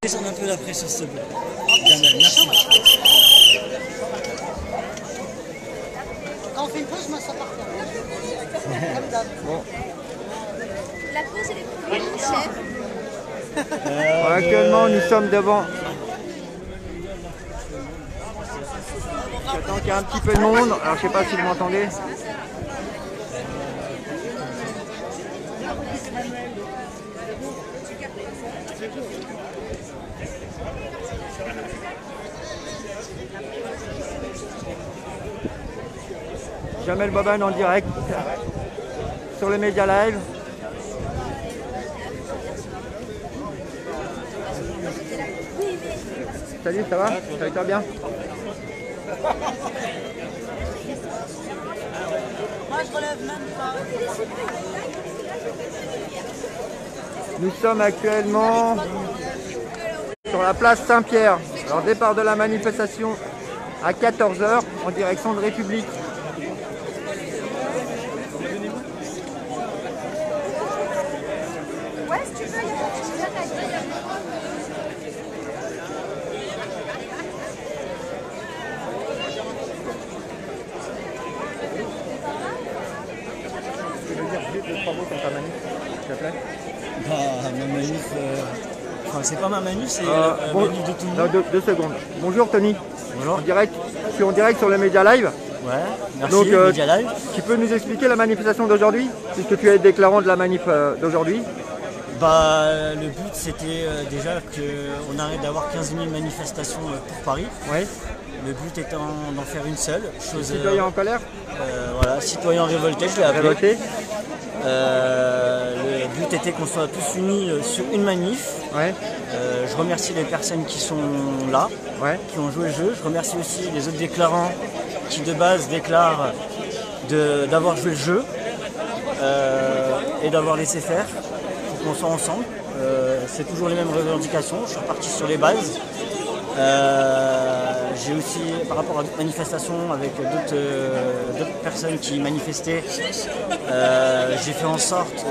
Descendre un peu la pression, s'il te plaît. Jamel, merci. Quand on fait une pause, moi ça part. Bon. La pause, elle est plus chère. Actuellement, nous sommes devant. J'attends qu'il y ait un petit peu de monde. Alors, je sais pas si vous m'entendez. Jamel Boban en direct sur le Média Live. Salut, ça va? Ça va bien? Moi je relève même pas. Nous sommes actuellement sur la place Saint-Pierre. Alors départ de la manifestation à 14 h en direction de République. Ouais, si tu veux, il y a pas de souci. Tu veux dire juste 2-3 mots sur ta manif, s'il te plaît? Bah, ma manif, enfin, c'est pas ma manif, c'est Bon, la manif de tout le non, monde. deux secondes. Bonjour Tony. Bonjour. En direct, je suis en direct sur le Média Live. Ouais, merci, Donc, Média Live. Tu peux nous expliquer la manifestation d'aujourd'hui, puisque tu es déclarant de la manif d'aujourd'hui? Bah, le but, c'était déjà qu'on arrête d'avoir 15 000 manifestations pour Paris. Oui. Le but étant d'en faire une seule. Chose, Citoyen en colère? voilà, citoyen révolté, je l'ai appelé. Révolté? Le but était qu'on soit tous unis sur une manif. Ouais. Je remercie les personnes qui sont là, Ouais. qui ont joué le jeu. Je remercie aussi les autres déclarants qui de base déclarent d'avoir joué le jeu et d'avoir laissé faire pour qu'on soit ensemble. C'est toujours les mêmes revendications. Je suis reparti sur les bases. J'ai aussi, par rapport à d'autres manifestations avec d'autres personnes qui manifestaient, j'ai fait en sorte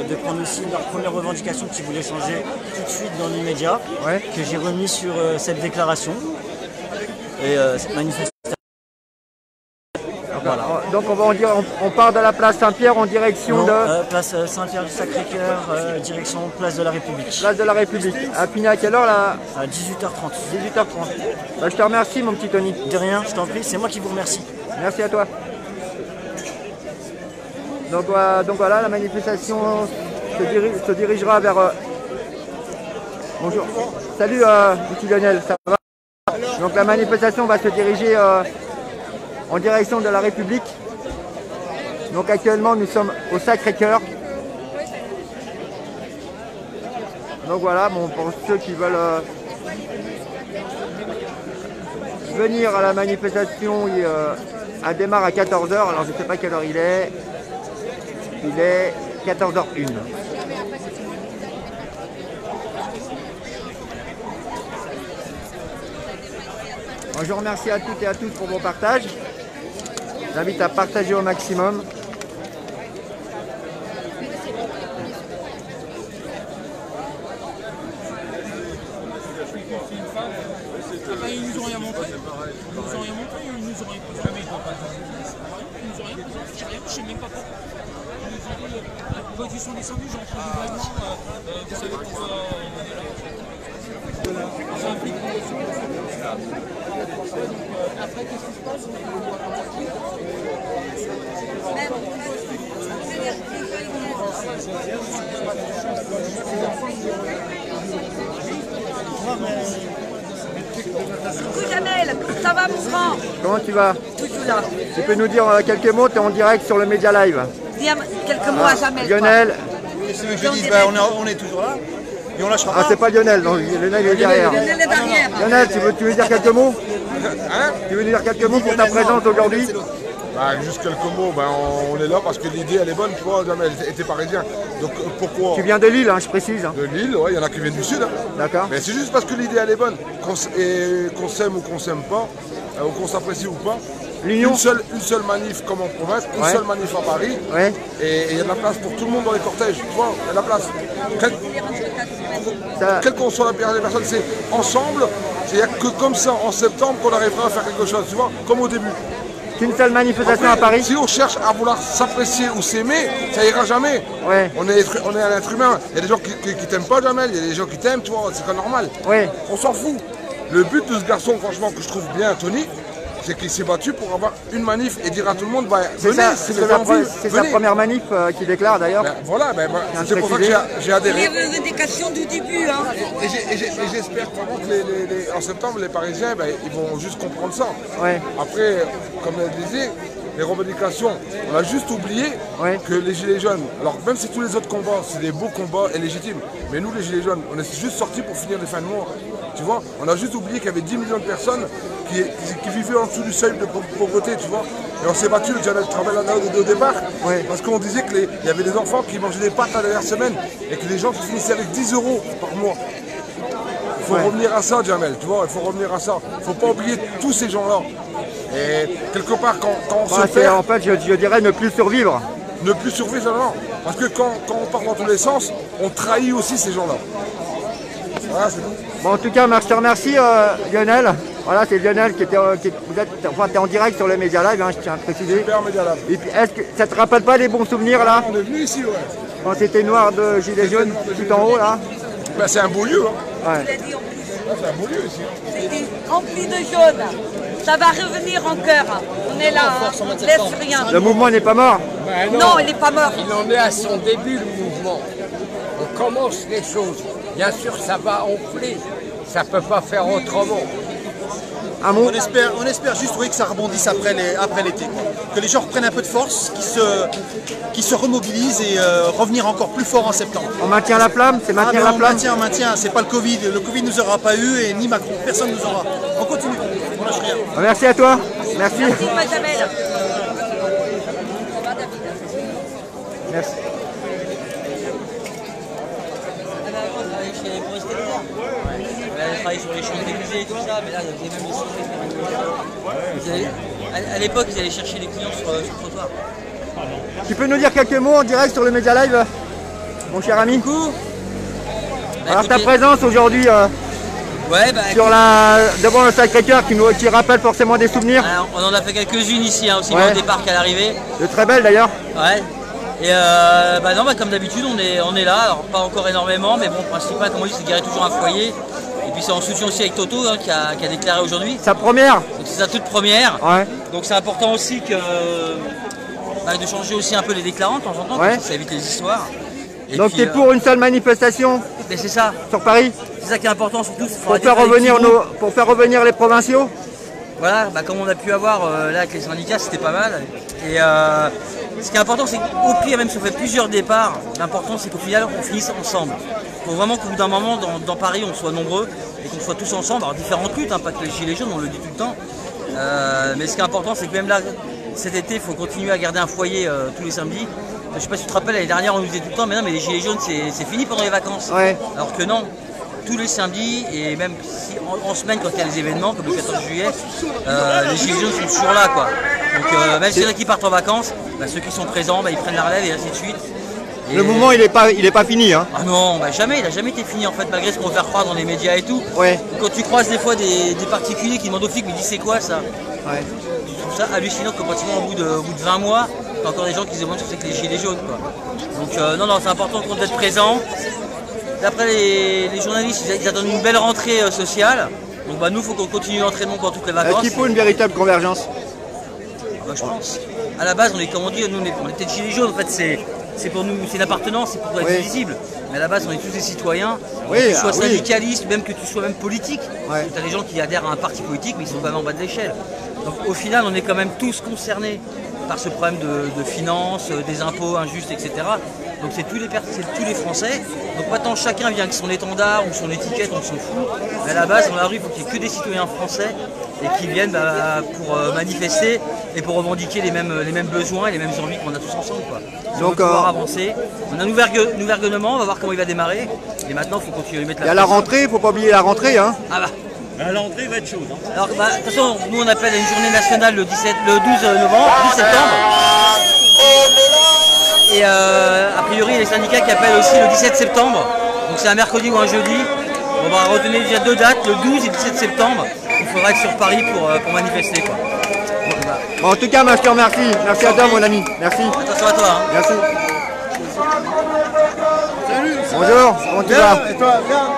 de prendre aussi leurs premières revendications qu'ils voulaient changer tout de suite dans l'immédiat, Ouais. que j'ai remis sur cette déclaration et cette manifestation. Voilà. Donc on part de la place Saint-Pierre en direction Non, de place Saint-Pierre du Sacré-Cœur, direction place de la République. place de la République. À fini à quelle heure là? À 18h30. 18h30. Bah, je te remercie mon petit Tony. De rien, je t'en prie, c'est moi qui vous remercie. Merci à toi. Donc voilà, la manifestation se dirigera vers... Bonjour. Salut petit Lionel, ça va? Donc la manifestation va se diriger en direction de la République. Donc actuellement nous sommes au Sacré-Cœur. Donc voilà, bon, pour ceux qui veulent venir à la manifestation, elle démarre à 14 h. Alors je ne sais pas quelle heure il est. Il est 14h01. Alors, je vous remercie à toutes et à tous pour vos partages. J'invite à partager au maximum. Ils nous ont rien montré. Ils nous ont rien montré, ils nous ont rien montré. Ils nous ont rien montré, je sais même pas pourquoi. Ils nous ont dit, quand ils sont descendus, j'ai entendu vraiment, vous savez pourquoi on est là. C'est un flic. Après, qu'est-ce qui se passe? Coucou Jamel, ça va mon grand? Comment tu vas? Toujours là. Tu peux nous dire quelques mots? Tu es en direct sur le Média Live. Dis quelques mots à Jamel. Lionel. Je dis, on est toujours là et on lâchera Ah, pas. c'est pas Lionel, non, Lionel est derrière. Lionel est derrière. Lionel, tu veux dire quelques mots? Hein? Tu veux dire quelques mots pour ta présence aujourd'hui? Bah, juste quelques mots, on est là parce que l'idée elle est bonne, tu vois, Jamel était parisien. Donc pourquoi? Tu viens de Lille, hein, je précise. De Lille, ouais, il y en a qui viennent du sud. Hein. D'accord. Mais c'est juste parce que l'idée elle est bonne. Qu'on s'aime ou qu'on s'aime pas, ou qu'on s'apprécie ou pas. L'union. Une seule manif comme en province, une Ouais. seule manif à Paris. Ouais. Et il y a de la place pour tout le monde dans les cortèges, tu vois, il y a de la place. Quelle qu'on soit la personne, c'est ensemble. Il n'y a que comme ça, en septembre, qu'on arrivera à faire quelque chose, tu vois, comme au début. Qu'une seule manifestation Après, à Paris. si on cherche à vouloir s'apprécier ou s'aimer, ça ira jamais. Ouais. On est un être humain. Il y a des gens qui t'aiment pas, Jamel, il y a des gens qui t'aiment, tu vois, c'est pas normal. Ouais. On s'en fout. Le but de ce garçon, franchement, que je trouve bien, Tony, c'est qu'il s'est battu pour avoir une manif et dire à tout le monde, bah, venez, si vous avez envie, C'est sa venez. première manif qu'il déclare d'ailleurs. Ben, voilà, c'est pour ça que j'ai adhéré. Les revendications du début, hein. Et j'espère vraiment que en septembre, les Parisiens, ben, ils vont juste comprendre ça. Ouais. Après, comme elle disait, les revendications, on a juste oublié Ouais. que les Gilets jaunes, alors même si tous les autres combats, c'est des beaux combats et légitimes, mais nous, les Gilets jaunes, on est juste sortis pour finir les fins de mois. Tu vois, on a juste oublié qu'il y avait 10 millions de personnes qui vivaient en dessous du seuil de pauvreté, tu vois. Et on s'est battu, le Jamel travail là au départ, Ouais. parce qu'on disait qu'il y avait des enfants qui mangeaient des pâtes la dernière semaine et que des gens qui finissaient avec 10 € par mois. Il faut revenir à ça, Jamel, tu vois, il faut revenir à ça. Il ne faut pas oublier tous ces gens-là. Et quelque part, quand on se perd, En fait, je dirais ne plus survivre. ne plus survivre, non. Parce que quand on part dans tous les sens, on trahit aussi ces gens-là. Voilà, c'est tout. Bon, en tout cas, je te remercie, Lionel. Voilà, c'est Lionel qui était, t'es en direct sur le Media Live, hein, je tiens à préciser. Super Media Lab. Et puis, est-ce que ça te rappelle pas des bons souvenirs là, On est venu ici, ouais. quand c'était noir de gilet jaune tout en haut là? Ben, c'est un beau lieu, hein. Ouais. Il a dit en plus, C'est un beau lieu ici. c'était rempli de jaune. Ça va revenir en cœur. On est là, hein. On ne laisse rien. Le mouvement n'est pas mort. Non, il n'est pas mort. Il en est à son début, le mouvement. On commence les choses. Bien sûr, ça va enfler. Ça ne peut pas faire autrement. Un mot. On espère juste que ça rebondisse après l'été. Que les gens reprennent un peu de force, qu'ils se remobilisent et revenir encore plus fort en septembre. On maintient la flamme, c'est maintenir la flamme. On maintient. C'est pas le Covid. Le Covid nous aura pas eu et ni Macron. Personne nous aura. On continue. On lâche rien. Merci à toi. Merci. Merci, Benjamin. Merci. Elle travaille sur les Champs-Élysées et tout ça, mais là, il y a des mêmes à l'époque, ils allaient chercher les clients sur le trottoir. Tu peux nous dire quelques mots en direct sur le Media Live, mon cher ami? Alors ta présence aujourd'hui devant le Sacré-Cœur qui rappelle forcément des souvenirs. Alors, on en a fait quelques-unes ici, hein, aussi Ouais. bien au départ qu'à l'arrivée. De très belles d'ailleurs. Ouais. Et comme d'habitude, on est là, alors pas encore énormément, mais bon, le principal, comme on dit, c'est de garer toujours un foyer. Et puis c'est en soutien aussi avec Toto, hein, qui a déclaré aujourd'hui. Sa première. Donc c'est sa toute première. Ouais. Donc c'est important aussi de changer aussi un peu les déclarants de temps en temps, Ouais. parce que ça évite les histoires. Et Donc puis, tu es pour une seule manifestation mais c'est ça, sur Paris c'est ça qui est important surtout. pour faire revenir les provinciaux. Voilà, comme on a pu avoir là avec les syndicats, c'était pas mal. Et ce qui est important, c'est qu'au pire, même si on fait plusieurs départs, l'important c'est qu'au final, on finisse ensemble. Il faut vraiment qu'au bout d'un moment, dans Paris, on soit nombreux et qu'on soit tous ensemble. Alors différentes luttes, hein, pas que les gilets jaunes, on le dit tout le temps. Mais ce qui est important, c'est que même là, cet été, il faut continuer à garder un foyer tous les samedis. Je sais pas si tu te rappelles, l'année dernière, on nous disait tout le temps, mais non, mais les gilets jaunes, c'est fini pendant les vacances. Ouais. Alors que non. Tous les samedis et même si en semaine quand il y a des événements comme le 14 juillet, les gilets jaunes sont toujours là quoi. Donc même s'il y en a qui partent en vacances, ceux qui sont présents ils prennent la relève et ainsi de suite. Et Le mouvement il est pas fini hein. Ah non, jamais, il n'a jamais été fini en fait, malgré ce qu'on veut faire croire dans les médias et tout. Ouais. Quand tu croises des fois des particuliers qui demandent aux flics, mais dis c'est quoi ça? Ouais. Je trouve ça hallucinant que pratiquement au bout de 20 mois, t'as encore des gens qui se demandent ce que c'est que les gilets jaunes quoi. Donc non, c'est important d'être présent. D'après les journalistes, ils attendent une belle rentrée sociale. Donc nous, il faut qu'on continue l'entraînement pendant toutes les vacances. Est-ce qu'il faut une véritable convergence? Je pense. À la base, on est comme on dit, nous on était de gilets jaunes. En fait, c'est pour nous, c'est une appartenance, c'est pour être visible. Mais à la base, on est tous des citoyens. Oui, que tu sois oui. syndicaliste, même que tu sois même politique. Ouais. Tu as des gens qui adhèrent à un parti politique, mais ils sont quand même en bas de l'échelle. Donc au final, on est quand même tous concernés par ce problème de finances, des impôts injustes, etc. Donc c'est tous les Français. Donc maintenant chacun vient avec son étendard ou son étiquette, on s'en fout. Mais à la base, dans la rue, il faut qu'il y ait que des citoyens français et qui viennent pour manifester et pour revendiquer les mêmes besoins et les mêmes envies qu'on a tous ensemble. Quoi. Si on veut pouvoir avancer. On a un nouveau gouvernement, on va voir comment il va démarrer. Et maintenant, il faut continuer à lui mettre la Il y a la rentrée, il faut pas oublier la rentrée hein. Ah bah. L'entrée va être chaude. Hein. Alors, de toute façon, nous on appelle une journée nationale le 12 novembre, 12 septembre. Et a priori, les syndicats qui appellent aussi le 17 septembre. Donc c'est un mercredi ou un jeudi. On va retenir déjà 2 dates, le 12 et le 17 septembre. Il faudra être sur Paris pour manifester, quoi. Bon, en tout cas, moi je te remercie. Merci à toi mon ami. Merci. Attention à toi. Hein. Merci. Salut. Bonjour, comment tu vas? Et toi, viens.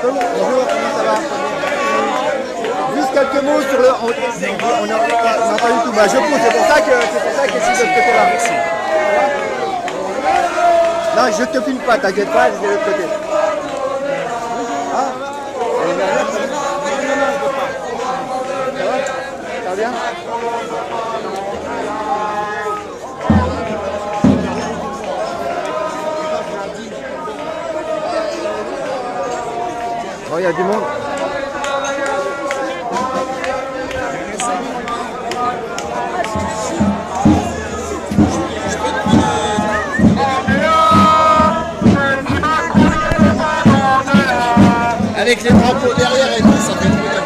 Bonjour, comment ça va? Juste quelques mots sur le... On n'a pas du tout. Bah, je pousse, c'est pour ça que je suis de ce côté-là. Non, je te filme pas, t'inquiète pas, je vais de l'autre côté. Ah, ça va bien? Oh, il y a du monde. Avec les drapeaux derrière et tout, ça fait trop bien.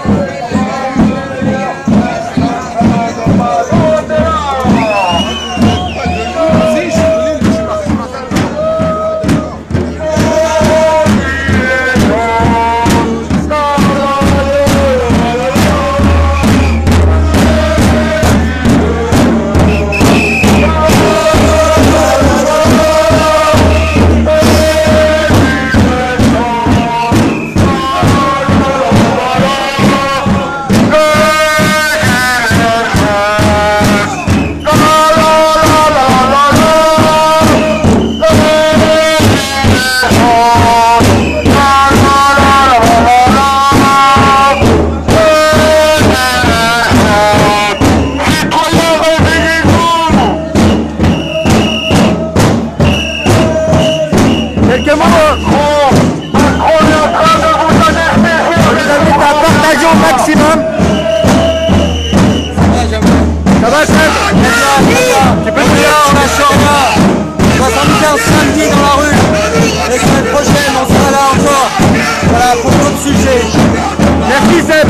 Merci Seb.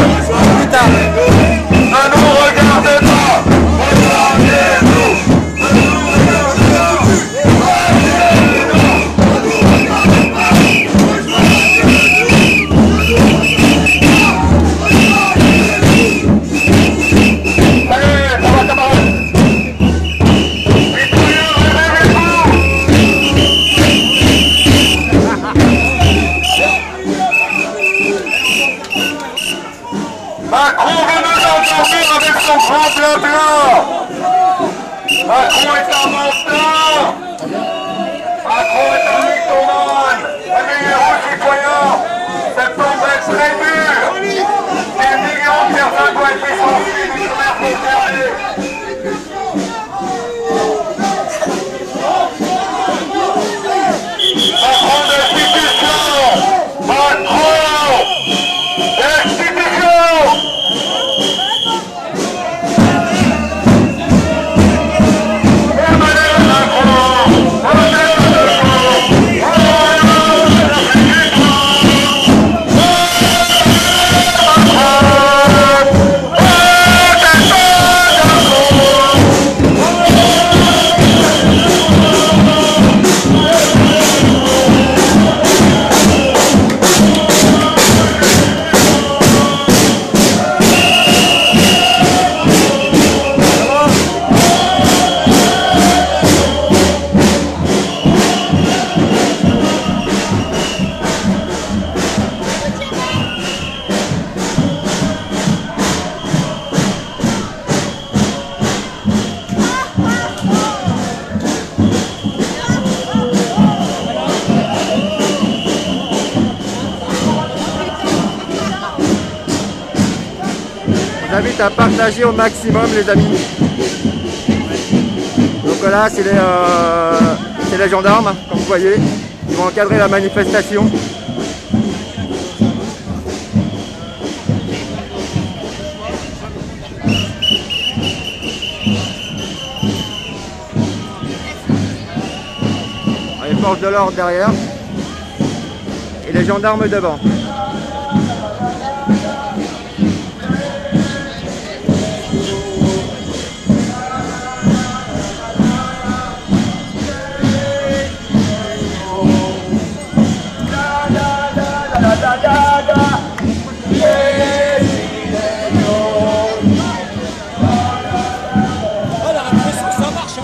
Plus tard. Ne nous regardez pas. Regardez-nous. Allez, ça va camarade. Macron veut nous endormir avec son grand blabla. Macron est un menteur. Macron est un mythomane. Réveillez-vous, citoyens. Septembre est très dur. Des millions de personnes doivent être licenciées du commerce intérieur. Macron d'institution. Macron d'institution. Je vous invite à partager au maximum les amis. Donc là c'est les gendarmes, comme vous voyez, ils vont encadrer la manifestation. Les forces de l'ordre derrière. et les gendarmes devant.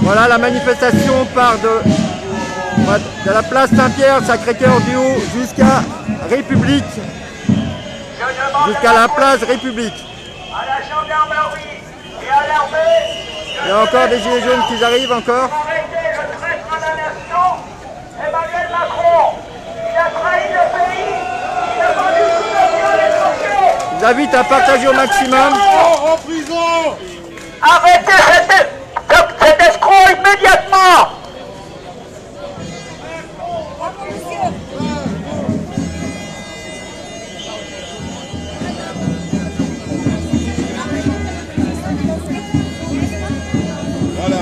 Voilà, la manifestation part de la place Saint-Pierre, Sacré-Cœur du Haut jusqu'à République, jusqu'à la place République. À la gendarmerie et à l'armée. Il y a encore des gilets jaunes qui arrivent encore. Arrêtez le traître à la nation, Emmanuel Macron. Il a trahi le pays. Il a vendu tout le bien à l'étranger. Je vous invite à partager au maximum. En prison. Arrêtez cet escroc immédiatement. Voilà.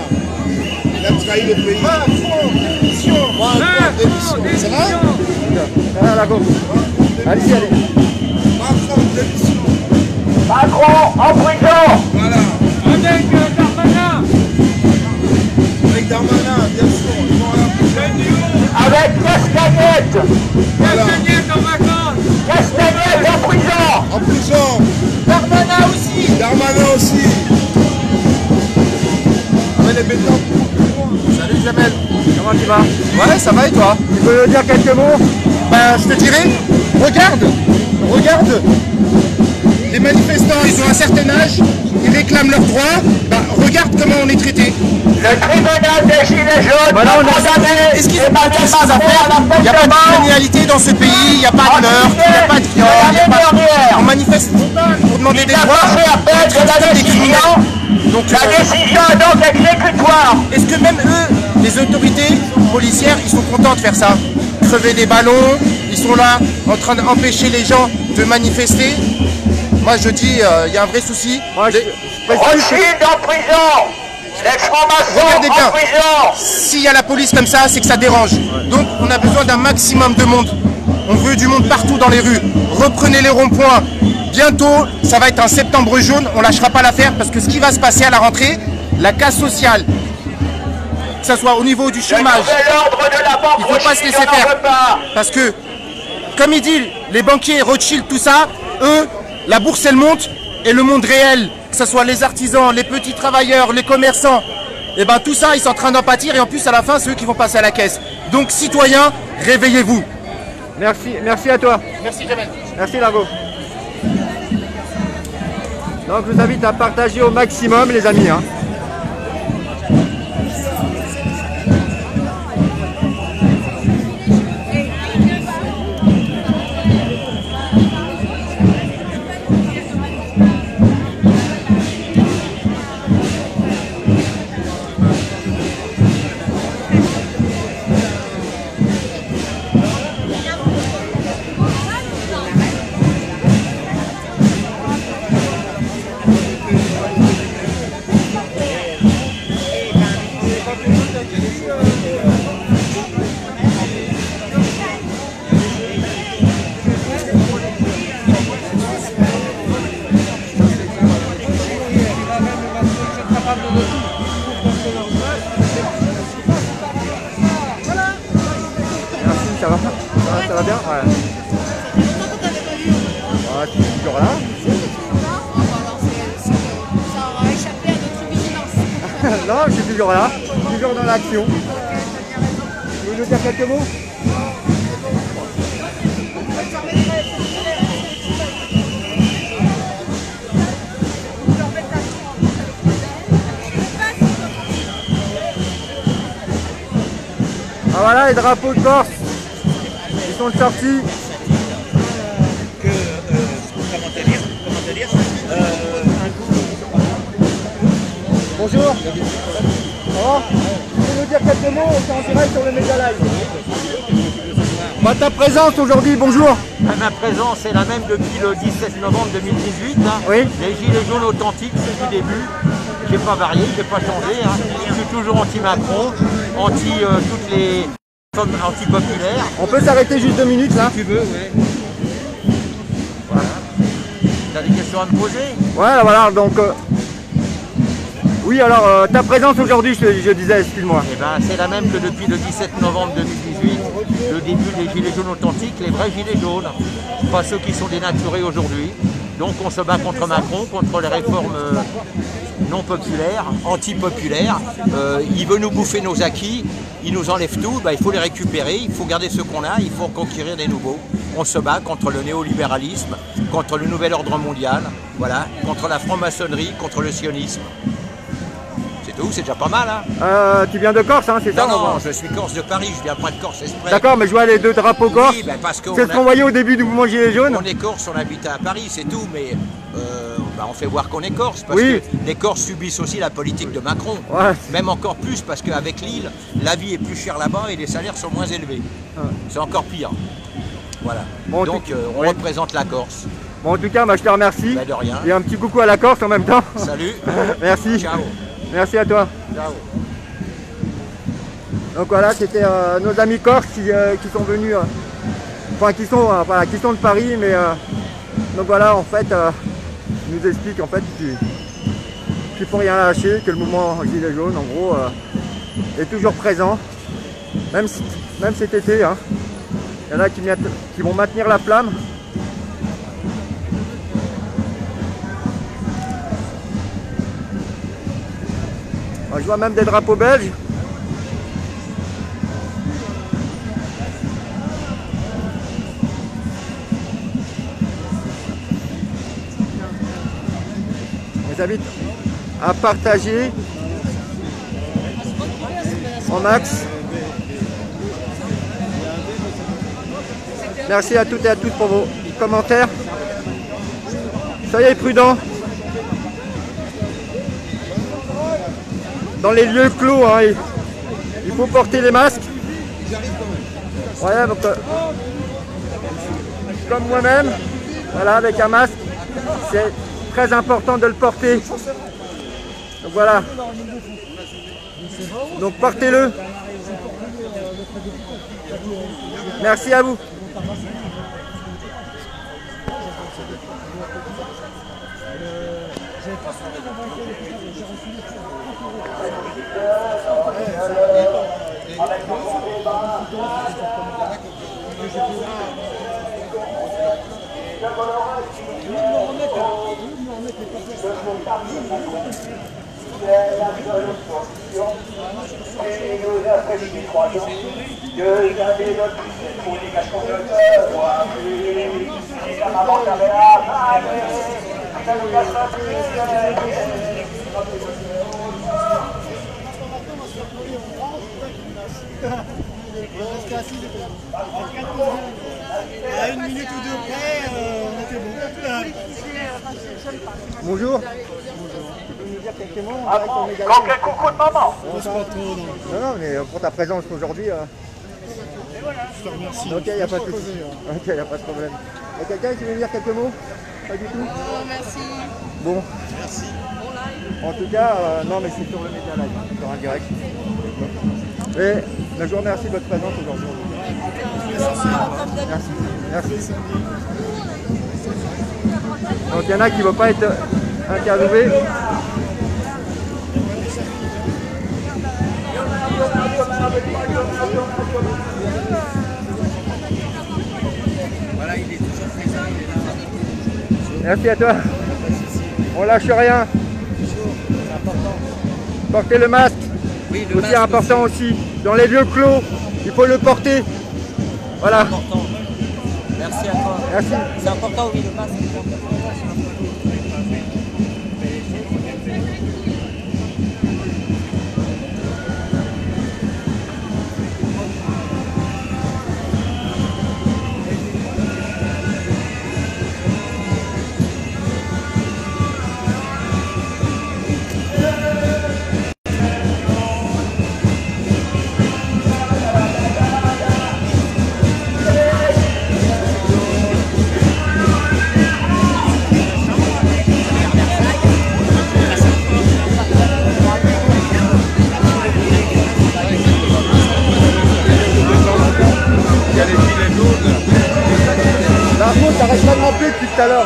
Il a trahi le pays. Macron, démission. Macron, démission. Ça va? Voilà la gauche. Allez-y, allez. Macron, démission. Macron en prison. Voilà. Avec Darmanin. Avec Darmanin, bien sûr. Ils vont à la prison. Avec Castagnette. Voilà. Castagnette en vacances. Castagnette en prison. En prison. Darmanin aussi. Darmanin aussi. Avec les bétons. Salut Jamel. Comment tu vas? Ouais, ça va et toi? Tu peux nous dire quelques mots? Ben, je te dirais, regarde, les manifestants, ils ont un certain âge, ils réclament leurs droits, ben, regarde comment on est traité. Le tribunal des Gilets jaunes Voilà, a on a... condamné Est-ce qu'ils ont Emmanuel quelque chose à Macron faire? à la Il n'y a pas de peine de criminalité dans ce pays, il n'y a pas de meurtre, il n'y a pas de viol, il n'y a pas... On manifeste pour demander des Il a droits. fait appel de la décision. Donc, La décision est donc exécutoire. est-ce que même eux, les autorités policières, ils sont contents de faire ça? Crever des ballons, ils sont là en train d'empêcher les gens de manifester. Moi je dis, il y a un vrai souci. Moi, Rothschild en prison. Les francs-maçons Regardez bien, en prison. s'il y a la police comme ça, c'est que ça dérange. Donc on a besoin d'un maximum de monde. On veut du monde partout dans les rues. Reprenez les ronds-points. Bientôt, ça va être un septembre jaune. On ne lâchera pas l'affaire parce que ce qui va se passer à la rentrée, la casse sociale, que ce soit au niveau du chômage, il ne faut pas se laisser faire. Parce que, comme il dit, les banquiers, Rothschild, tout ça, eux, la bourse elle monte et le monde réel, que ce soit les artisans, les petits travailleurs, les commerçants, et ben tout ça, ils sont en train d'en pâtir et en plus à la fin, c'est eux qui vont passer à la caisse. Donc citoyens, réveillez-vous. Merci à toi. Merci Jamel. Merci Largo. Donc je vous invite à partager au maximum les amis. Hein. Ça va bien? Ouais. Ah, tu es toujours là? Ça aura échappé à notre vigilance. Non, je suis toujours là, toujours dans l'action. Tu veux nous dire quelques mots? Ah voilà les drapeaux de Corse. Ils sont sortis. Bonjour. Oh, tu peux nous dire quelques mots? On est en direct sur le Média Live. Bah, ta présence aujourd'hui, bonjour. Ma présence est la même depuis le 17 novembre 2018. Hein. Oui. Les gilets jaunes authentiques, c'est du début. J'ai pas varié, j'ai pas changé. Hein. Je suis toujours anti-Macron, anti toutes les Antipopulaire. On peut s'arrêter juste 2 minutes là? Si tu veux, oui. Voilà. Tu as des questions à me poser? Ouais, voilà, donc... Oui, alors, ta présence aujourd'hui, je disais, excuse-moi. Eh ben, c'est la même que depuis le 17 novembre 2018, le début des Gilets jaunes authentiques, les vrais Gilets jaunes, pas ceux qui sont dénaturés aujourd'hui. Donc on se bat contre Macron, contre les réformes non populaires, anti-populaires. Il veut nous bouffer nos acquis, il nous enlève tout, il faut les récupérer, il faut garder ceux qu'on a, il faut en conquérir des nouveaux. On se bat contre le néolibéralisme, contre le nouvel ordre mondial, voilà, contre la franc-maçonnerie, contre le sionisme. C'est tout, c'est déjà pas mal. Hein. Tu viens de Corse, hein, c'est ça? Non, je suis Corse de Paris, je viens pas de Corse exprès. D'accord, mais je vois les 2 drapeaux corse. Oui, parce que c'est ce qu'on voyait au début du mouvement Gilets jaunes. On est Corse, on habite à Paris, c'est tout, mais on fait voir qu'on est Corse, parce que les Corses subissent aussi la politique de Macron. Ouais. Même encore plus, parce qu'avec l'île, la vie est plus chère là-bas et les salaires sont moins élevés. Ouais. C'est encore pire. Voilà. Bon, donc on représente la Corse. Bon, en tout cas, je te remercie. De rien. Et un petit coucou à la Corse en même temps. Salut. Merci. Ciao. Merci à toi. Ciao. Donc voilà, c'était nos amis corses qui sont venus, qui sont de Paris, mais donc voilà, en fait, ils nous expliquent en fait qu'il ne faut rien lâcher, que le mouvement Gilets jaunes, en gros, est toujours présent, même cet été. Hein. Il y en a qui vont maintenir la flamme. Je vois même des drapeaux belges. Je vous invite à partager en max. Merci à toutes et à tous pour vos commentaires. Soyez prudents. Dans les lieux clos, hein, il faut porter les masques. Voilà, donc, comme moi-même, voilà, avec un masque, c'est très important de le porter. Donc voilà. Donc portez-le. Merci à vous. À 1 minute ou 2 près, on était bon. Bonjour. Tu peux nous dire quelques mots? Quel coucou de maman. Non, mais pour ta présence aujourd'hui. Je te remercie. Ok, il n'y a pas de souci. Ok, il n'y a pas de problème. Il y a quelqu'un qui veut dire quelques mots? Pas du tout? Non, merci. Bon. Merci. En tout cas, non, mais c'est sur le Média Live, sur un direct. Et je vous remercie de votre présence aujourd'hui. Merci. Merci. Donc il y en a qui ne veulent pas être interviewés. Voilà, il est toujours présent, il est là. Merci à toi. On lâche rien. Portez le masque. Oui, le masque important aussi. Dans les lieux clos, il faut le porter. Voilà. Important. Merci à toi. Merci. C'est important, oui, le masque. tout à l'heure.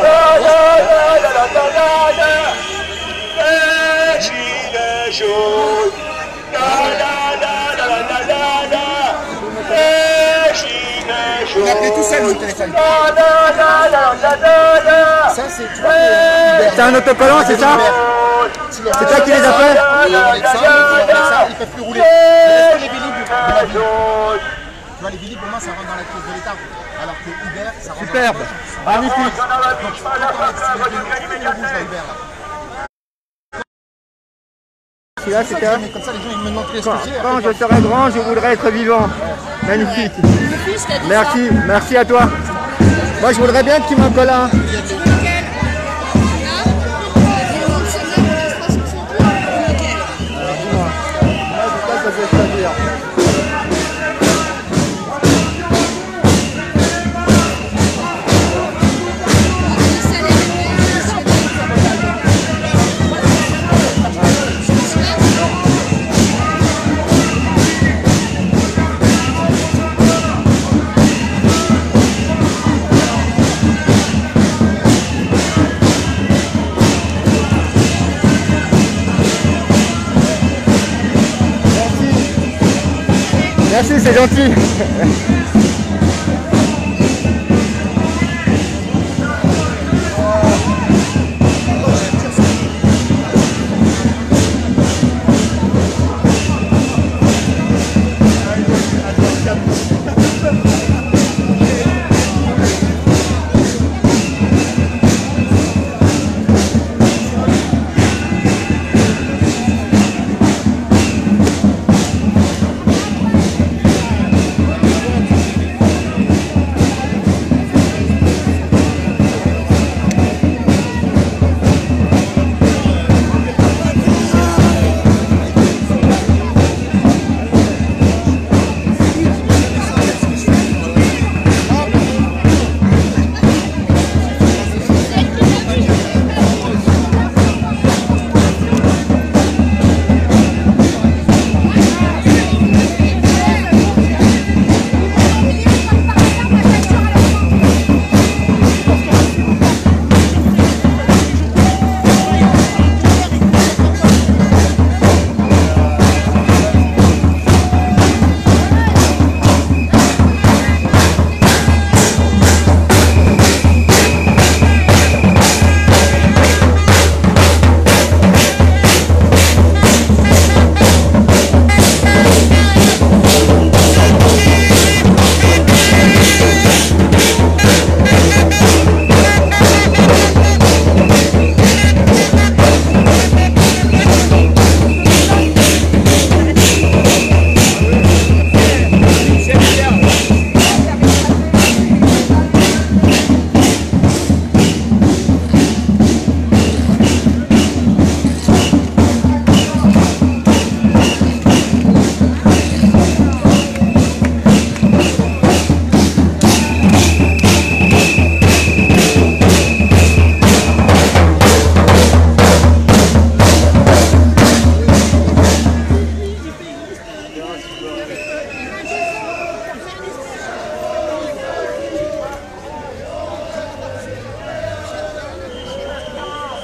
Les gilets jaunes. Les gilets jaunes. On appelait tout seul le téléphone. Ça, C'est un autocollant, c'est ça? C'est toi qui les as fait? Avec ça, ils peuvent plus rouler. Est-ce que les Vélib, tu vois, les Vélib, pour moi, ça rentre dans la crise de l'État. Alors que Uber, ça rentre Superbe, dans la magnifique. Donc, je peux pas le rouge à Uber, là. Celui-là, c'était un... Comme ça, les gens, ils me demandent ce que c'est. Quand je serai grand, je voudrais être vivant. Magnifique. Merci, merci à toi. Moi, je voudrais bien que tu m'en colles un. Merci, c'est gentil.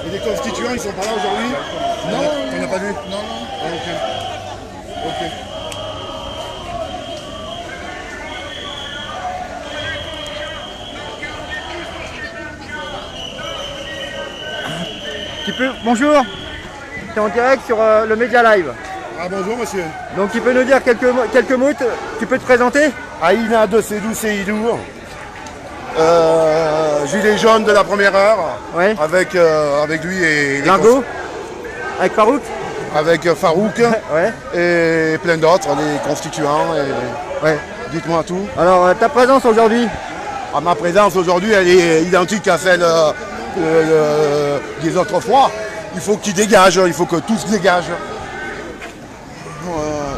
Et les constituants, ils sont pas là aujourd'hui? Non, on n'a pas vu. Non, non. Ah, ok. Ok. Bonjour, tu es en direct sur le Média Live. Ah bonjour monsieur. Donc tu peux nous dire quelques mots, tu peux te présenter? Aïna de Sédou Seydou, gilet jaune de la première heure, ouais. avec lui et... Lingo. Avec Farouk. Avec Farouk, ouais. Et plein d'autres, les constituants. Et... Ouais. Dites-moi tout. Alors ta présence aujourd'hui? Ah, ma présence aujourd'hui, elle est identique à celle des autres fois. Il faut qu'ils dégagent, il faut que tous dégagent.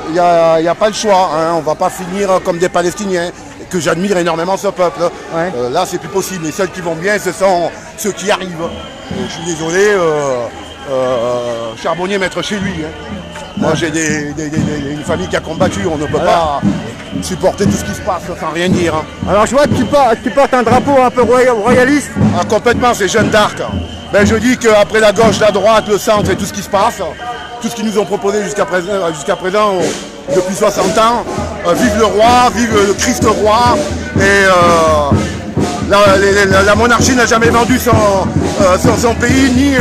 Il n'y a pas le choix, hein. On ne va pas finir comme des Palestiniens, que j'admire énormément ce peuple. Ouais. Là, c'est plus possible. Les seuls qui vont bien, ce sont ceux qui arrivent. Je suis désolé, charbonnier, mettre chez lui. Hein. Moi, j'ai une famille qui a combattu, on ne peut pas... supporter tout ce qui se passe, sans rien dire. Hein. Alors je vois que tu portes un drapeau un peu royaliste. Ah, complètement, c'est Jeanne d'Arc. Ben, je dis qu'après la gauche, la droite, le centre et tout ce qui se passe, tout ce qu'ils nous ont proposé jusqu'à présent depuis 60 ans, vive le roi, vive le Christ roi, et la monarchie n'a jamais vendu son pays ni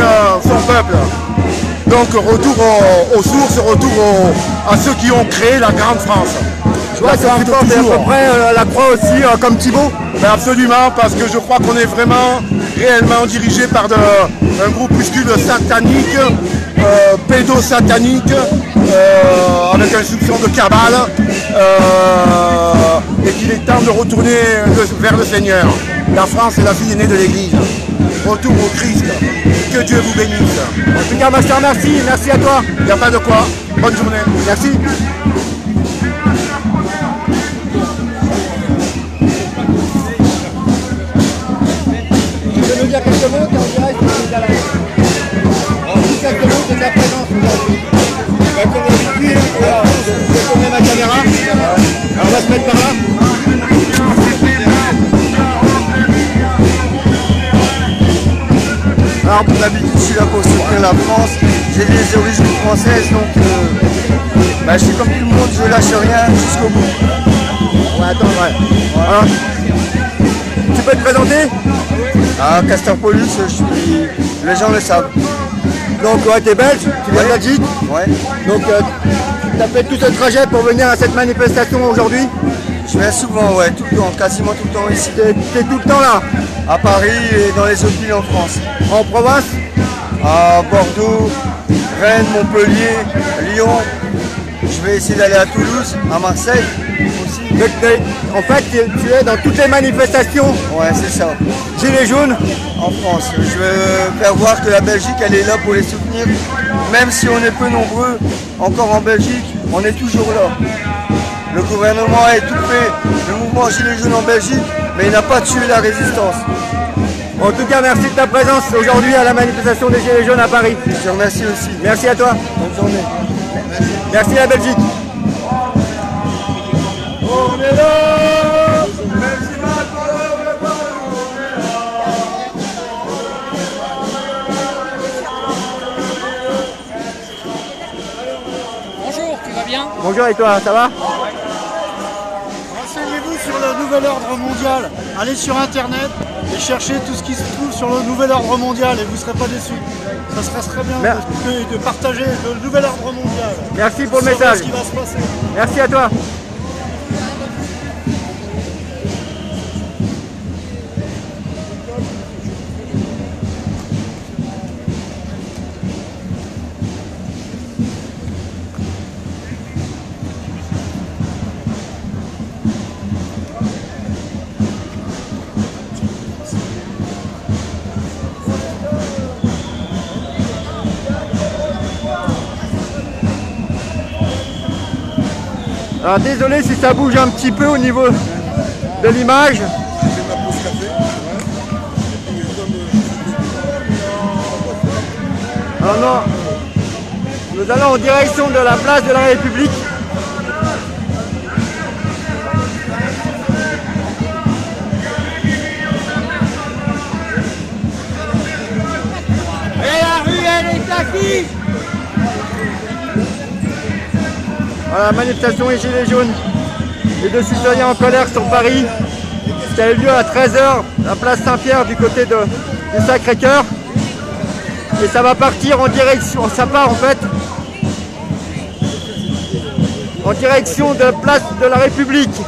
son peuple. Donc retour aux sources, retour à ceux qui ont créé la grande France. Je vois que tu portes à peu près la croix aussi, comme Thibaut. Ben absolument, parce que je crois qu'on est vraiment réellement dirigé par un groupuscule satanique, pédosatanique, avec un soupçon de cabale, et qu'il est temps de retourner vers le Seigneur. La France est la fille aînée de l'Église. Retour au Christ. Que Dieu vous bénisse. En tout cas, ma chère, merci. Merci à toi. Il n'y a pas de quoi. Bonne journée. Merci. Tu peux nous dire quelques mots, tu es en direct, dis quelques mots de ta présence aujourd'hui. Comme d'habitude, je vais tourner ma caméra. Alors on va se mettre par là. Alors pour d'habitude je suis là pour soutenir la France, j'ai des origines françaises donc je suis comme tout le monde, je lâche rien jusqu'au bout. Ouais attends, ouais. Alors, tu peux te présenter? Ah, Castor-Paulus, les gens le savent. Donc ouais, t'es belge, tu viens de Belgique? Ouais. Donc tu as fait tout ce trajet pour venir à cette manifestation aujourd'hui? Je viens souvent, ouais, tout le temps, quasiment tout le temps ici. T'es tout le temps là? À Paris et dans les autres villes en France. En province? À Bordeaux, Rennes, Montpellier, Lyon. Je vais essayer d'aller à Toulouse, à Marseille aussi. Donc, en fait, tu es dans toutes les manifestations? Ouais, c'est ça. Gilets jaunes? En France. Je veux faire voir que la Belgique, elle est là pour les soutenir. Même si on est peu nombreux, encore en Belgique, on est toujours là. Le gouvernement a étouffé le mouvement Gilets jaunes en Belgique, mais il n'a pas tué la résistance. En tout cas, merci de ta présence aujourd'hui à la manifestation des Gilets jaunes à Paris. Je te remercie aussi. Merci à toi. Bonne journée. Merci la Belgique. On est là. Bonjour, tu vas bien? Bonjour et toi, ça va? Renseignez-vous sur le nouvel ordre mondial. Allez sur internet et cherchez tout ce qui se trouve sur le nouvel ordre mondial et vous ne serez pas déçus. Ça serait très bien de partager le nouvel ordre mondial. Merci pour le message. Ce qui va se passer. Merci à toi. Alors désolé si ça bouge un petit peu au niveau de l'image. Alors non, nous allons en direction de la place de la République. Et la rue elle est acquise. Voilà, manifestation et gilets jaunes. Les deux citoyens en colère sur Paris. qui a eu lieu à 13h à la place Saint-Pierre du côté du Sacré-Cœur. Et ça va partir en direction, ça part en fait en direction de place de la République.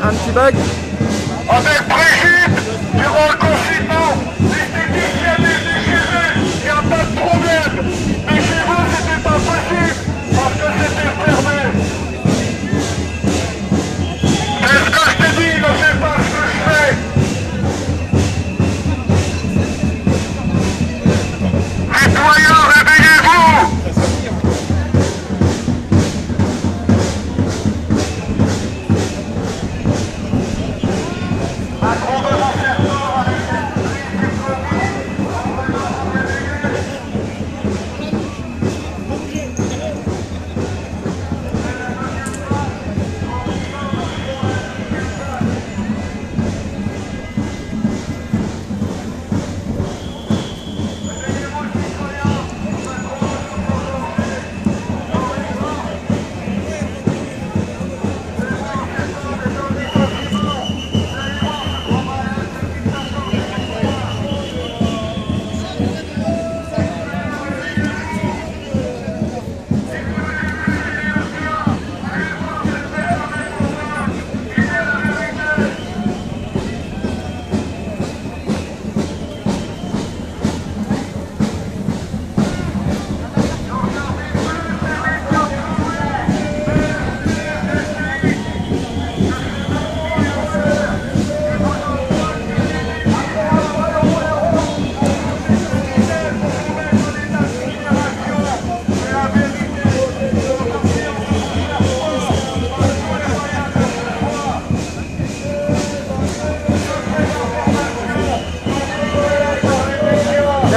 Un petit bug. Avec Brigitte, durant le confinement, l'esthéticienne était chez elle, il n'y a pas de problème. Mais chez vous, c'était pas possible, parce que c'était fermé.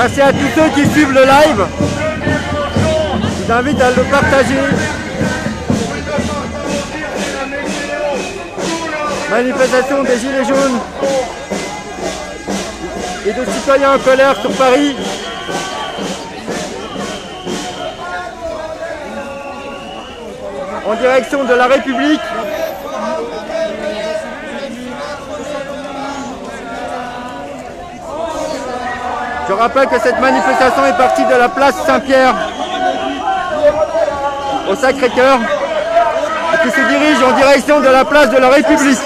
Merci à tous ceux qui suivent le live. Je vous invite à le partager. Manifestation des Gilets jaunes et de citoyens en colère sur Paris. En direction de la République. Je rappelle que cette manifestation est partie de la place Saint-Pierre au Sacré-Cœur et qui se dirige en direction de la place de la République.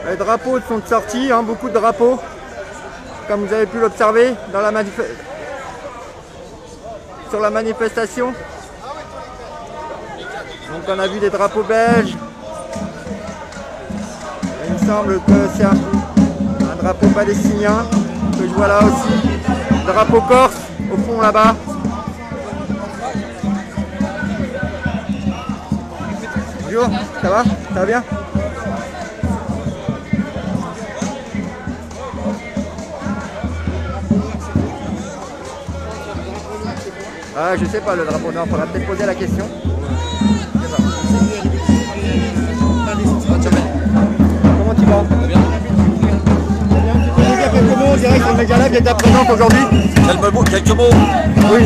Les drapeaux sont sortis, hein, beaucoup de drapeaux, comme vous avez pu l'observer dans la sur la manifestation. Donc on a vu des drapeaux belges. Il me semble que c'est un drapeau palestinien que je vois là aussi. Drapeau corse au fond là-bas. Bonjour, ça va? Ça va bien? Ah, je sais pas le drapeau, non, il faudra peut-être poser la question. Comment tu vas? Bien. Tu peux nous dire quelques mots en direct sur le Média Live qui est à présent aujourd'hui? Quelques mots. Oui.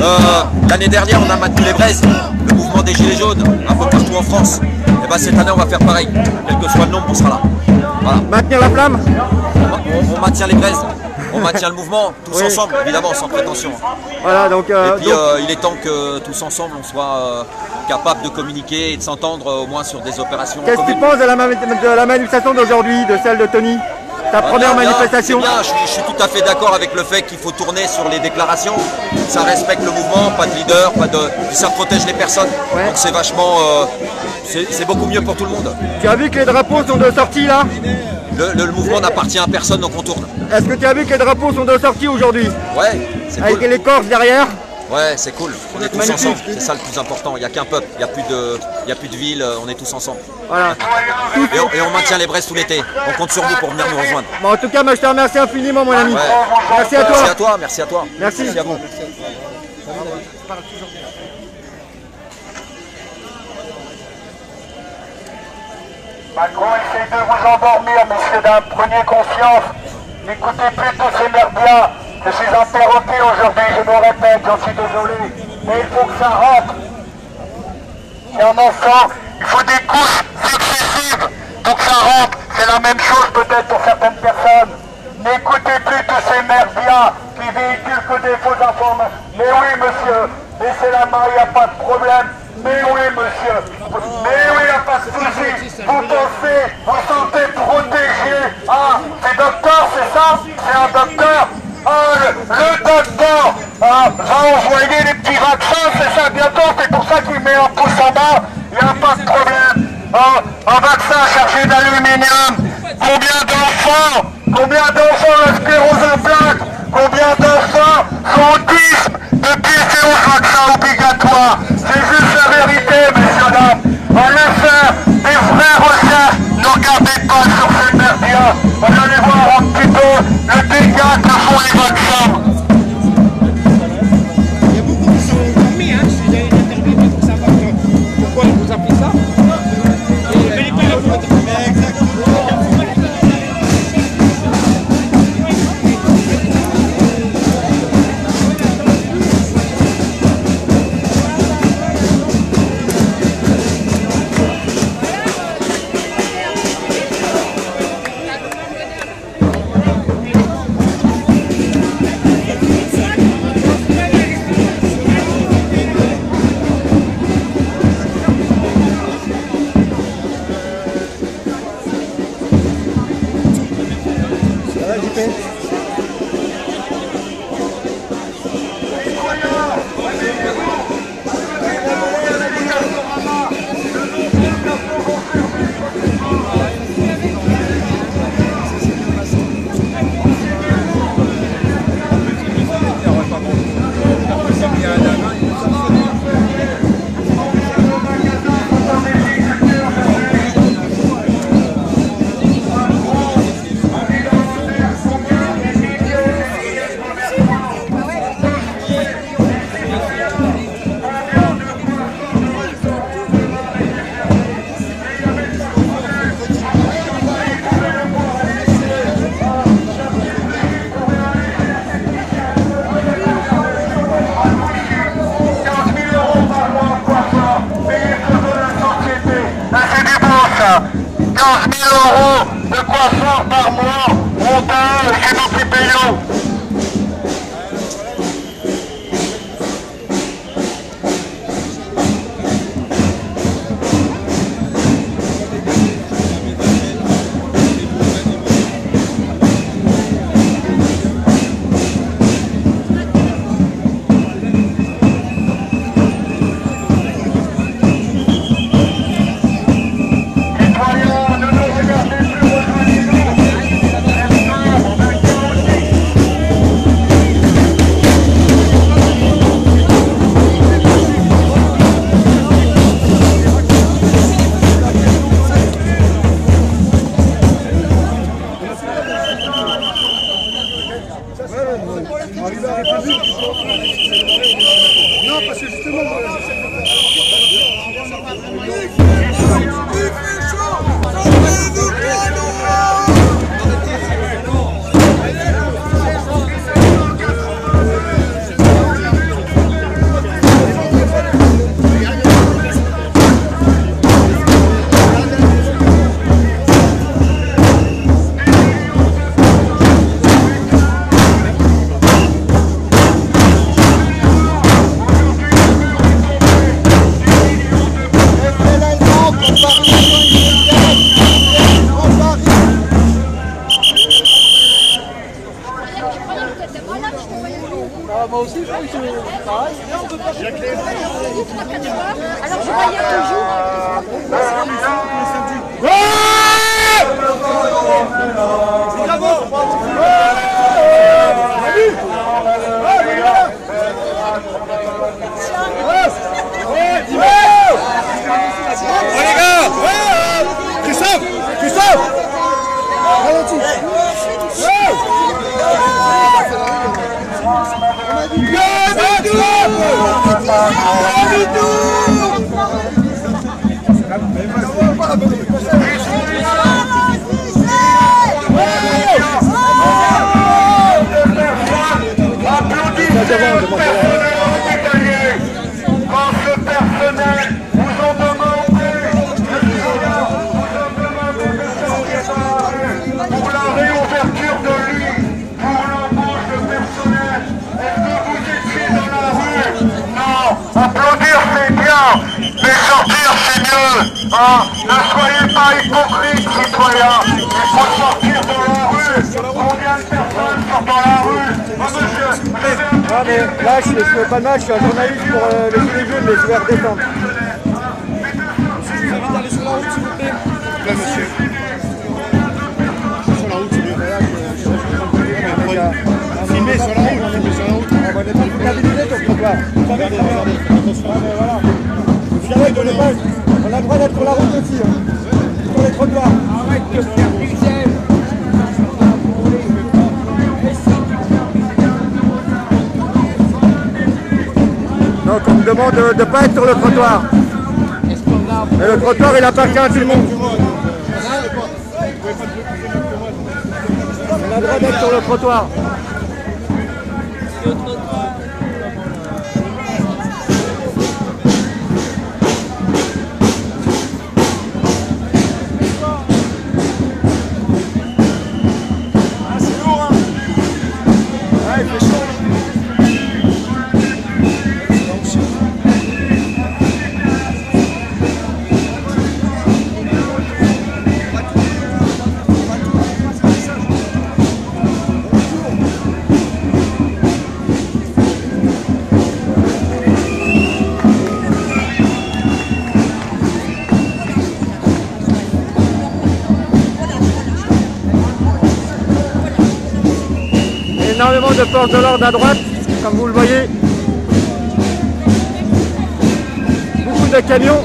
L'année dernière, on a maintenu les braises, le mouvement des Gilets jaunes, un peu partout en France. Et ben cette année, on va faire pareil. Quel que soit le nombre, on sera là. Voilà. Maintenir la flamme? On maintient les braises. On maintient le mouvement, tous ensemble, évidemment, sans prétention. Voilà, donc, et puis, il est temps que tous ensemble, on soit capables de communiquer et de s'entendre au moins sur des opérations. Qu'est-ce que tu penses de la manifestation d'aujourd'hui, de celle de Tony? Ta première manifestation? Bien, je suis tout à fait d'accord avec le fait qu'il faut tourner sur les déclarations. Ça respecte le mouvement, pas de leader, puis ça protège les personnes. Ouais. Donc c'est vachement... c'est beaucoup mieux pour tout le monde. Tu as vu que les drapeaux sont de sortie là? Le mouvement n'appartient à personne, donc on tourne. Est-ce que tu as vu que les drapeaux sont de sortie aujourd'hui? Ouais, c'est cool. Avec les Corses derrière? Ouais, c'est cool. On est tous ensemble, c'est ça le plus important. Il n'y a qu'un peuple, il n'y a plus de ville, on est tous ensemble. Voilà. Et on maintient les braises tout l'été. On compte sur vous pour venir nous rejoindre. Bon, en tout cas, moi, je te remercie infiniment, mon ami. Ouais. Merci à toi. Merci à toi, merci à toi. Merci. Merci à vous. Macron essaye de vous endormir, messieurs dames, prenez conscience. N'écoutez plus tous ces merdias. Je suis interrompu aujourd'hui, je me répète, j'en suis désolé. Mais il faut que ça rentre. C'est un enfant, il faut des couches successives pour que ça rentre. C'est la même chose peut-être pour certaines personnes. N'écoutez plus tous ces merdias qui véhiculent que des fausses informations. Mais oui, monsieur, laissez la main, il n'y a pas de problème. Mais oui, monsieur. Mais oui, il n'y a pas de souci. Vous pensez, vous sentez protégé. Ah, c'est docteur, c'est ça? C'est un docteur? Ah, le docteur va envoyer les petits vaccins, c'est ça, bientôt. C'est pour ça qu'il met un pouce en bas. Il n'y a pas de problème. Un vaccin chargé d'aluminium. Combien d'enfants la sclérose en plaques? Combien d'enfants sont autistes depuis ces 11 vaccins obligatoires? C'est juste la vérité, messieurs, dames. Allez faire des vraies recherches. Ne regardez pas sur ces merdias. Vous allez voir un petit peu le dégât que font les vaccins. Il y a beaucoup qui sont endormis, hein. Je suis allé intervenir pour savoir pourquoi on vous a fait ça. 000 € de coiffeur par mois. Honteux, c'est nous qui payons. Non, parce que justement, moi aussi, je crois que c'est pareil. Alors je voyais toujours. les gars, Christophe, ralentis. Quand ce personnel vous ont demandé pour la réouverture de lui, pour l'embauche de personnel, est-ce que vous étiez dans la rue? Non, applaudir c'est bien, mais sortir c'est mieux. Hein? Ne soyez pas hypocrites, citoyens. Il faut sortir dans la rue. Combien de personnes sortent dans la rue? Monsieur, non mais là je fais pas de mal, je suis un journaliste pour les Gilets jaunes, mais je vais redescendre. Je vous invite à aller sur la route s'il vous plaît. Là monsieur. Sur la route c'est mieux. Filmez sur la route, filmez sur la route. On va pas culpabiliser ton trottoir. Regardez, regardez, attention. Voilà. Vous savez qu'on est pas, on a le droit d'être sur la route aussi, hein. Sur les trottoirs. Arrête de faire pixel. Donc on me demande de ne pas être sur le trottoir. Mais le trottoir il appartient à tout le monde. On a le droit d'être sur le trottoir. Énormément de forces de l'ordre à droite, comme vous le voyez. Beaucoup de camions.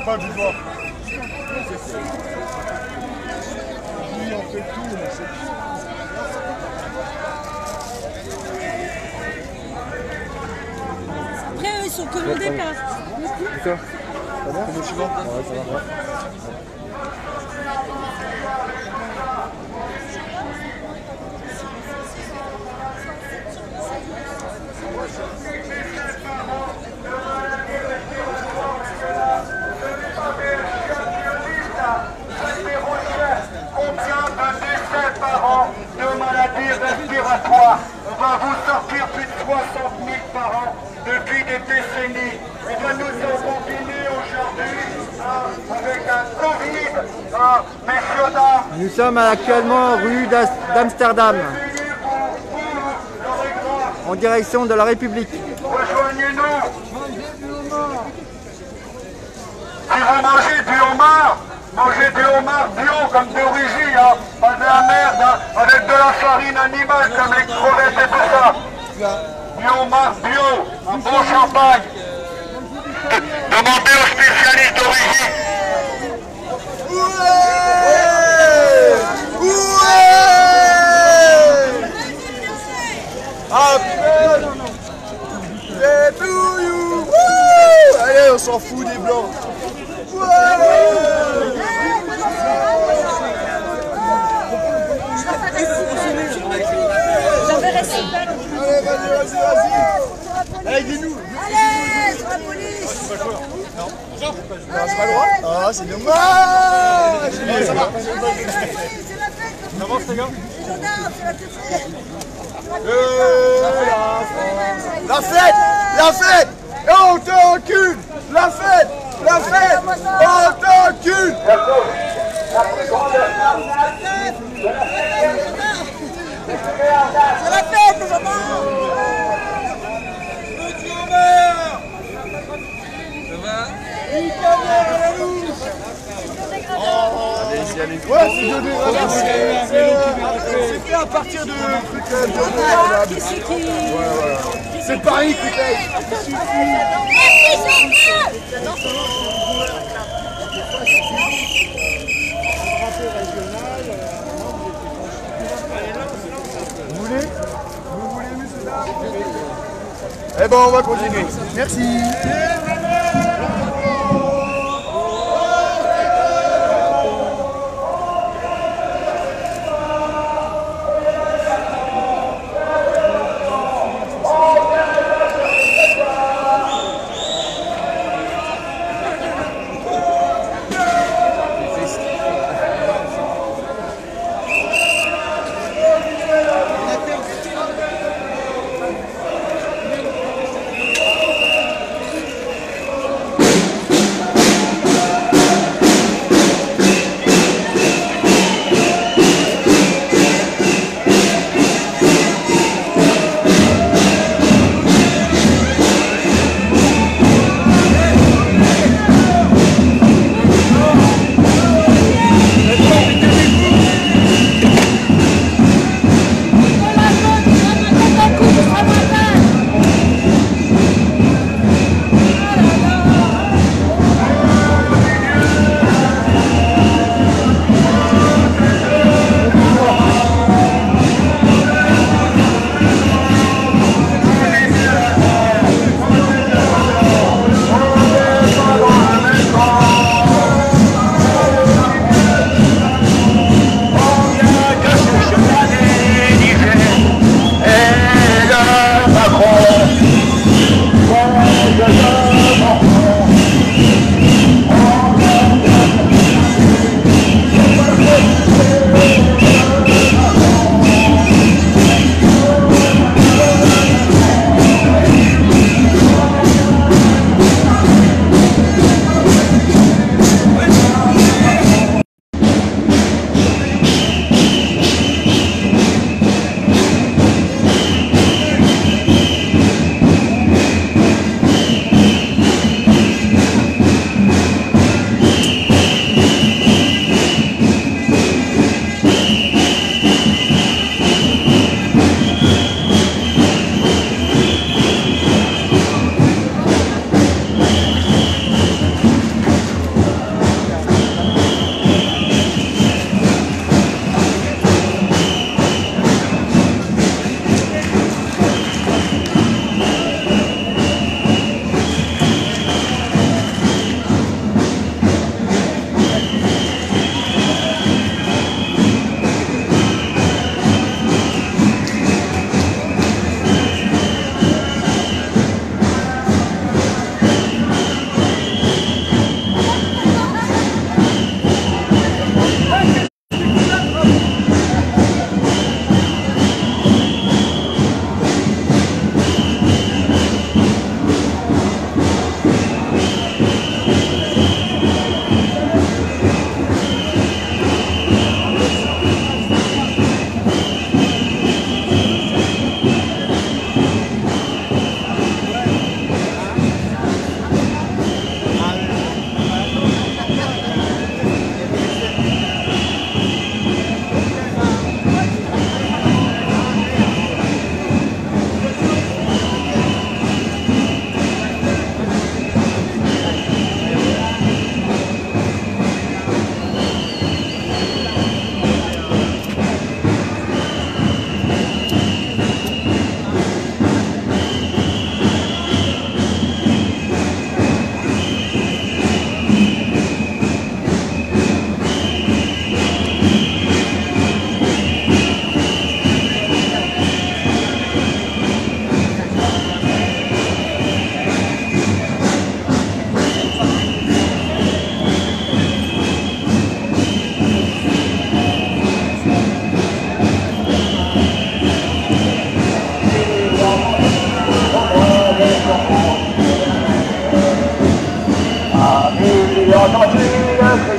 pas du voir. Lui, on fait tout, mais c'est tout. Après, eux, ils sont que au départ. D'accord. Ça va? C'est le suivant? Ouais, ça va. Combien de décès par an de maladies respiratoires? On va vous sortir plus de 60 000 par an depuis des décennies. On va nous en confiner aujourd'hui avec un Covid, messieurs, dames. Nous sommes actuellement rue d'Amsterdam, en direction de la République. Rejoignez-nous. Si vous mangez du homard, mangez du homard bio comme d'origine, hein, pas de la merde, hein, avec de la farine animale comme les crevettes et tout ça. Du homard bio, un bon champagne. Demandez aux spécialistes d'origine. Allez, on s'en fout des blancs. Allez, vas-y. Allez, dis-nous. Allez, sur la police. Non, c'est pas le droit. Ah, c'est dommage. Ça va. Ça avance, les gars. La fête. Et on t'encule. La fête, on t'encule. C'est la fête, les enfants. Allez. Ouais, c'est fait à partir de trucs c'est Paris qui paye. Vous voulez, monsieur Dard? Eh ben, on va continuer. Merci.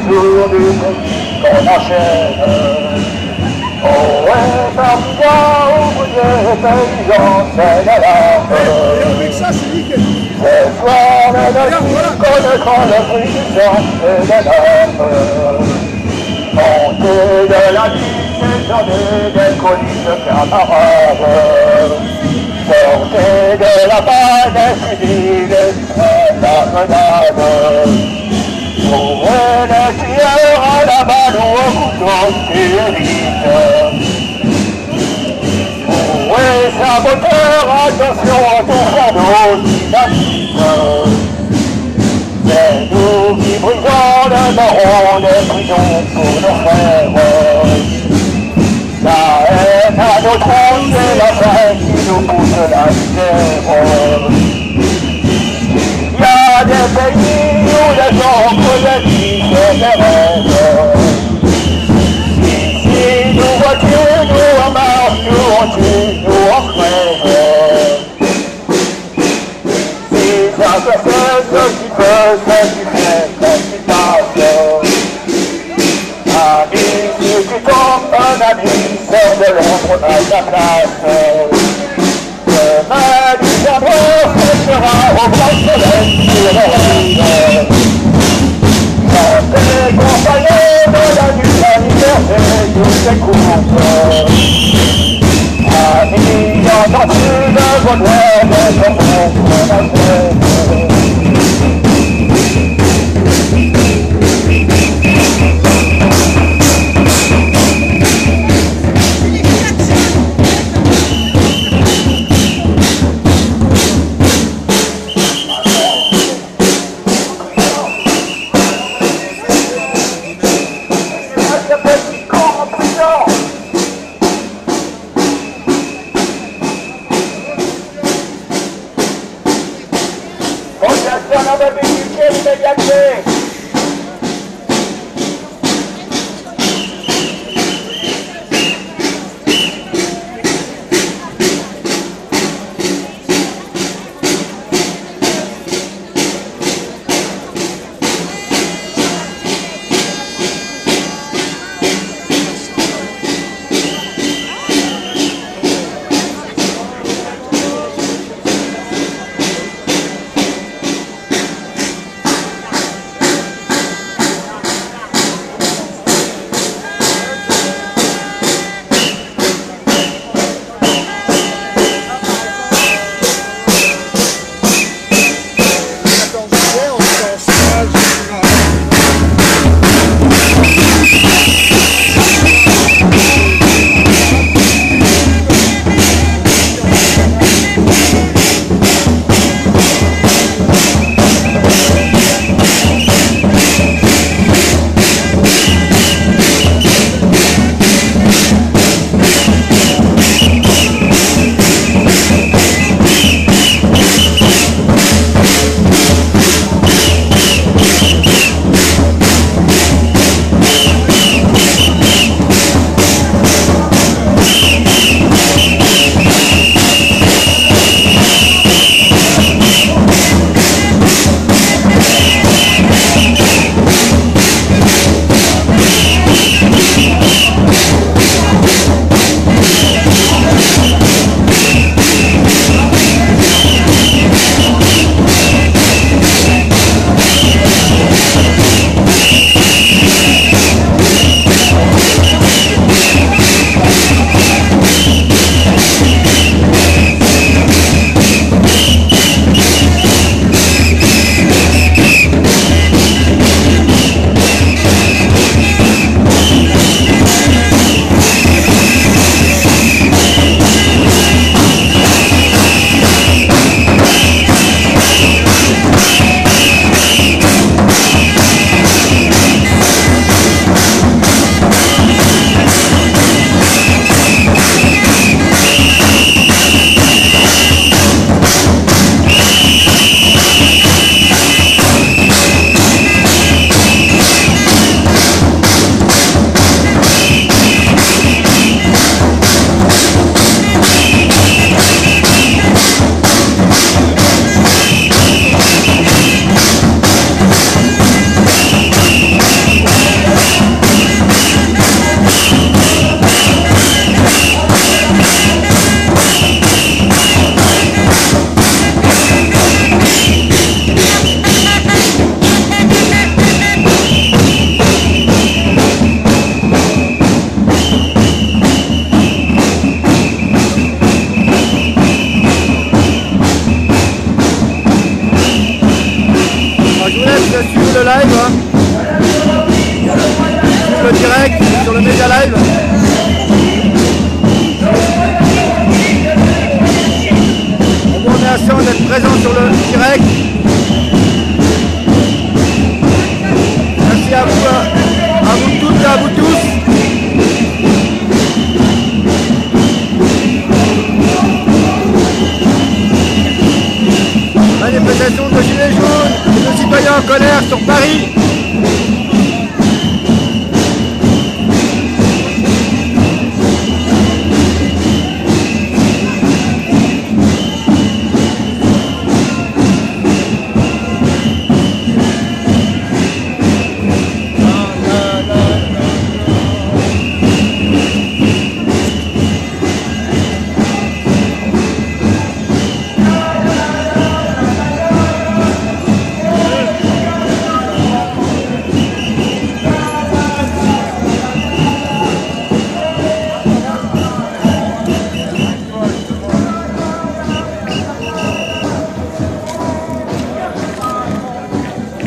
tour du pays qu'on enchaîne. Oh ouais, parfois ouvriers, paysans, c'est la lampe. Et avec ça, c'est nickel. Ce soir, la nuit, connaîtra le prix du sang et de l'âme. Montez de la vie, descendez des collines de camarades. Sortez de la panne civile et la menade. Trouvez les tueurs à la balle ou au couteau spirite. Trouez saboteur, attention à ton fardeau dynamite. C'est nous qui brisons le baron des prisons pour nos frères. La haine à nos troncs, c'est la faim qui nous pousse la misère. Il y a des pays où les gens collectives se rêvent. Ici, nous voitures, nous en marche, nous on tue, nous on crève. Si ça se fait ce qui peut, ce qui fait, ce qui passe. Ami, si tu tombes, un ami, sors de l'ombre à ta place. Demain, du sabot, sera au grand soleil sur l'horizon. Quand tes compagnons de la nuit, la liberté, tous tes coupes. Ami, entends-tu le bonheur de ton ombre live. Hein. Sur le direct, sur le média live. On vous remercie d'être présent sur le direct. Merci à vous toutes et à vous tous. Manifestation de gilets jaunes et de citoyens en colère sur Paris.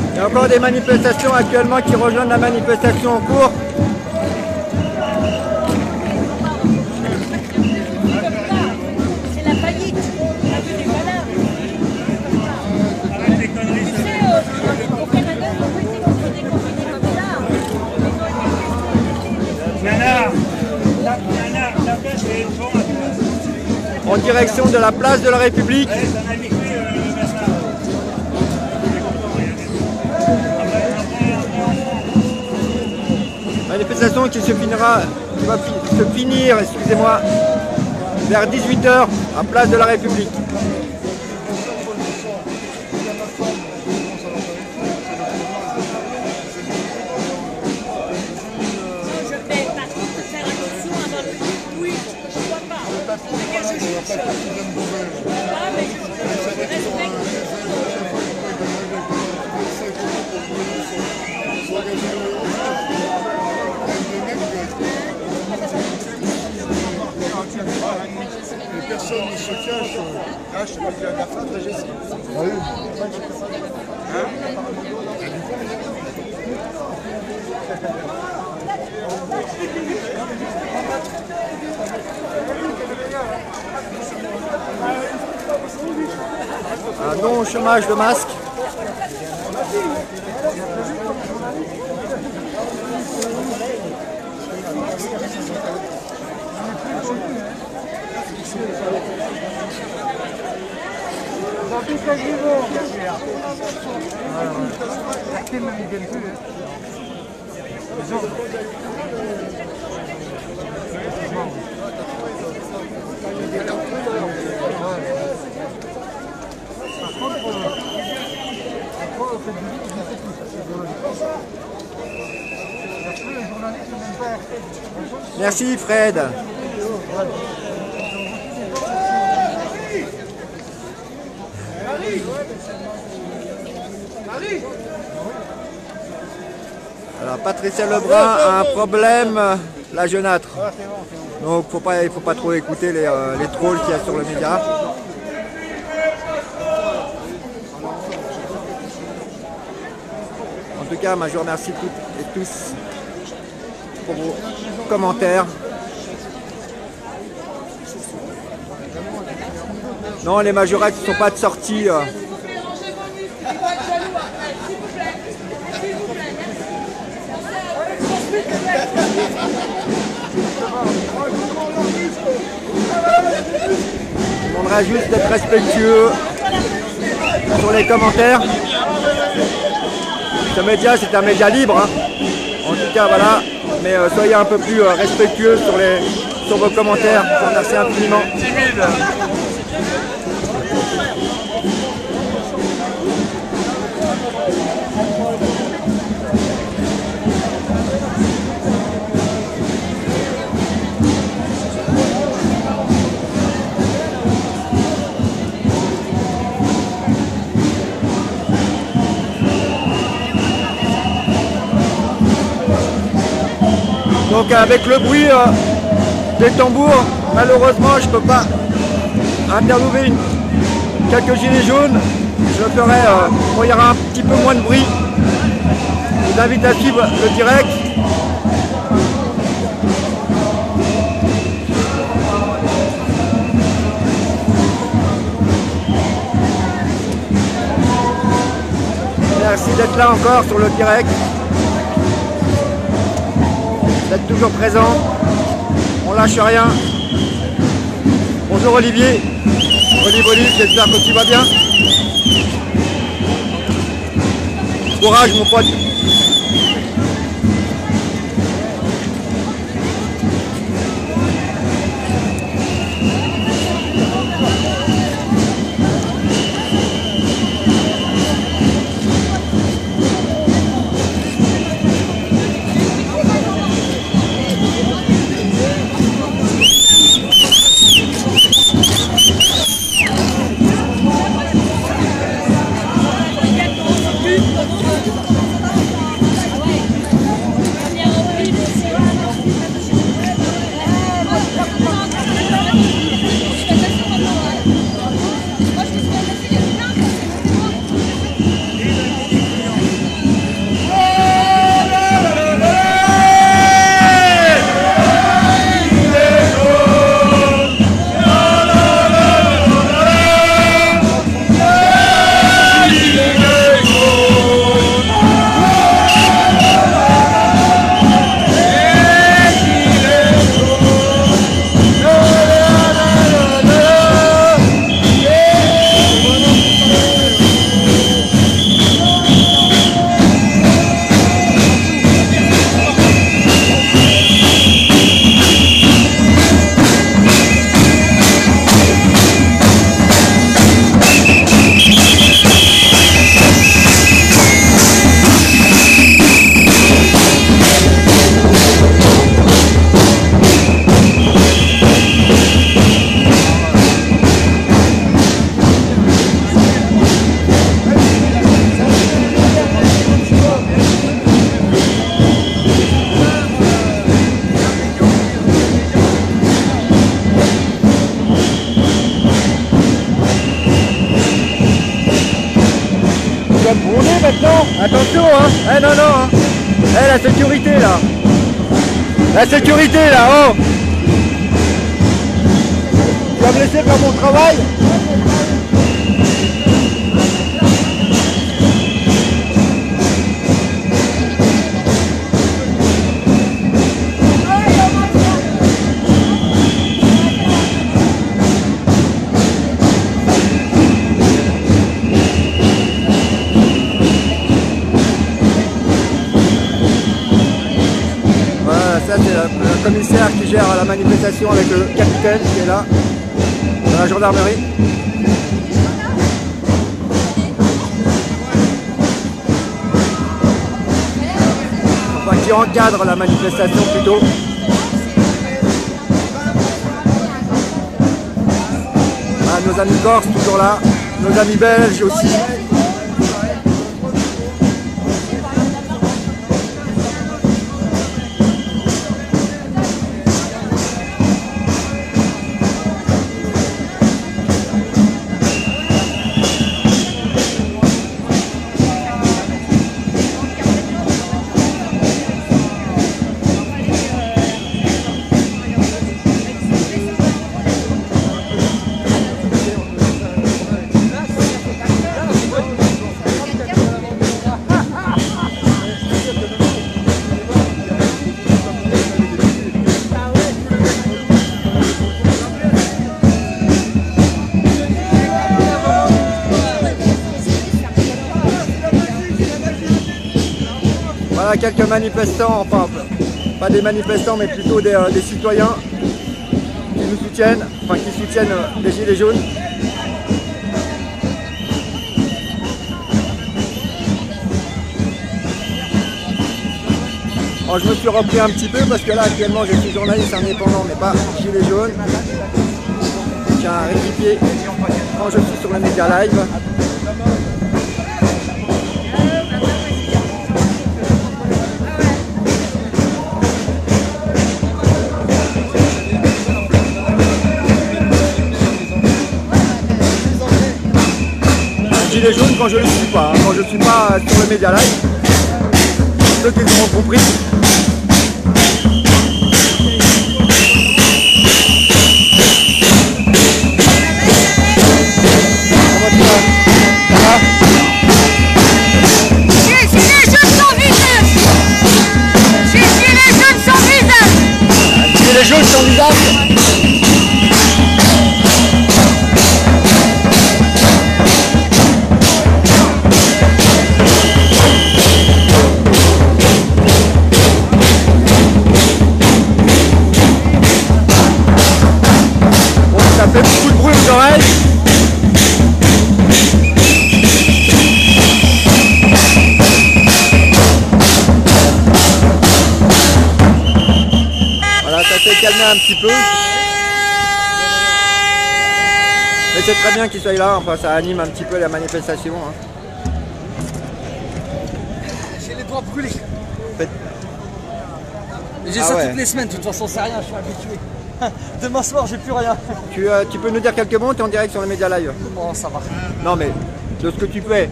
Il y a encore des manifestations actuellement qui rejoignent la manifestation en cours. C'est la faillite. En direction de la place de la République. Manifestation qui va se finir, excusez-moi, vers 18 h à place de la République. Personne ne se cache. Ah, je sais pas, il y a de la fin de la gestion. Ah oui. Un non au chômage de masque. Merci Fred. Alors Patricia Lebrun a un problème, la jaunâtre. Donc il faut pas trop écouter les trolls qu'il y a sur le média. En tout cas, je vous remercie toutes et tous pour vos commentaires. Non, les majorettes ne sont pas de sortie. Je demanderais juste d'être respectueux sur les commentaires. Ce média, c'est un média libre. Hein. En tout cas, voilà. Mais soyez un peu plus respectueux sur vos commentaires. Je vous remercie infiniment. Donc avec le bruit des tambours, malheureusement je ne peux pas interviewer quelques gilets jaunes. Je le ferai quand il y aura un petit peu moins de bruit. vous invite à suivre le direct. Merci d'être là encore sur le direct. D'être toujours présent. On lâche rien. Bonjour Olivier. Olive, j'espère que tu vas bien. Courage mon pote. Attention hein. Eh non hein. Eh la sécurité là. La sécurité là, oh. Tu vas me laisser faire mon travail. Ça c'est le commissaire qui gère la manifestation avec le capitaine qui est là, dans la gendarmerie. Enfin qui encadre la manifestation plutôt. Ah, nos amis corses toujours là, nos amis belges aussi. Voilà quelques manifestants, enfin pas des manifestants mais plutôt des citoyens qui nous soutiennent, enfin qui soutiennent les Gilets jaunes. Alors, je me suis repris un petit peu parce que là actuellement je suis journaliste indépendant mais pas Gilets jaunes. Je tiens à rectifier quand je suis sur le média live. Gilets jaunes quand je ne le suis pas, quand je ne suis pas sur le média live. ceux qui auront compris. Les jaunes sans visage. Bon, ça fait beaucoup de bruit aux oreilles. Voilà, ça fait calmer un petit peu. Mais c'est très bien qu'ils soient là, enfin ça anime un petit peu la manifestation. Hein. J'ai les doigts brûlés. Faites... J'ai ça toutes les semaines, de toute façon c'est rien, je suis habitué. Demain soir j'ai plus rien. Tu peux nous dire quelques mots, tu es en direct sur les médias live. Bon, ça va. Non mais, de ce que tu fais.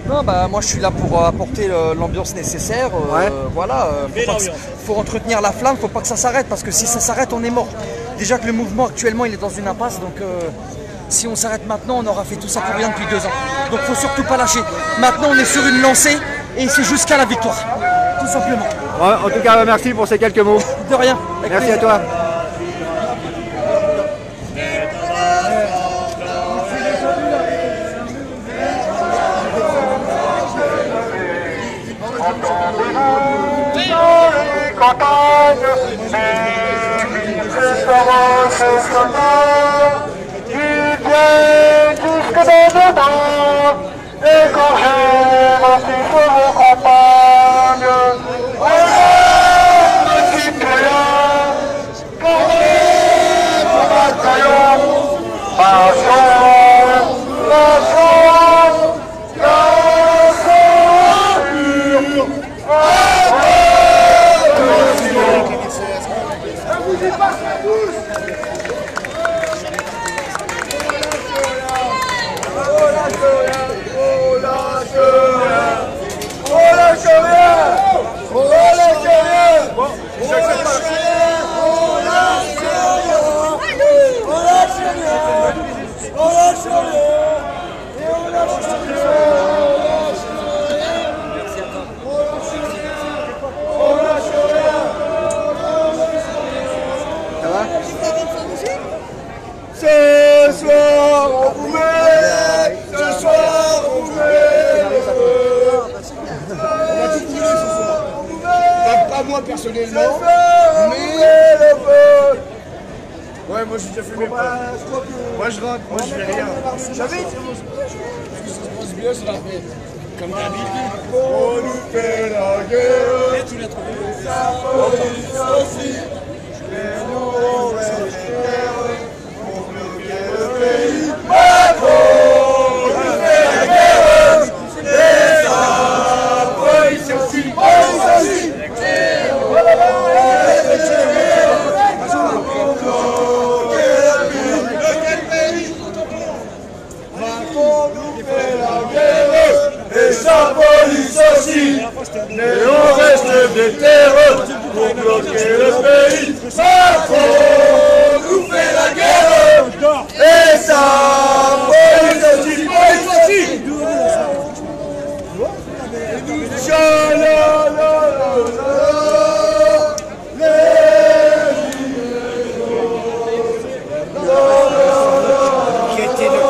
Non, bah moi je suis là pour apporter l'ambiance nécessaire. Voilà, faut entretenir la flamme, faut pas que ça s'arrête parce que si ça s'arrête, on est mort. Déjà que le mouvement actuellement il est dans une impasse, donc si on s'arrête maintenant, on aura fait tout ça pour rien depuis 2 ans. Donc faut surtout pas lâcher. Maintenant on est sur une lancée et c'est jusqu'à la victoire, tout simplement. Ouais, en tout cas, merci pour ces quelques mots. De rien. Merci à toi. Campagne, les soldats, ils viennent jusque dans nos bras, et quand j'ai lancé sur vos campagnes, Ce soir on vous met, ce soir on vous met. Pas moi personnellement, mais ouais, moi j'ai déjà fumé. Moi je rentre, moi je fais rien. J'habite. Ça se passe bien sur la fête. Comme d'habitude. On nous fait la guerre. Et tu l'as trouvé. Ça police aussi. Mais nous on fait les guerres. Pour bloquer le pays. Macron nous fait la guerre. Et ça police aussi. Police aussi. Et sa police aussi, mais on reste des terres pour bloquer le pays. Macron nous fait la guerre, et sa police aussi, police aussi. Qui était de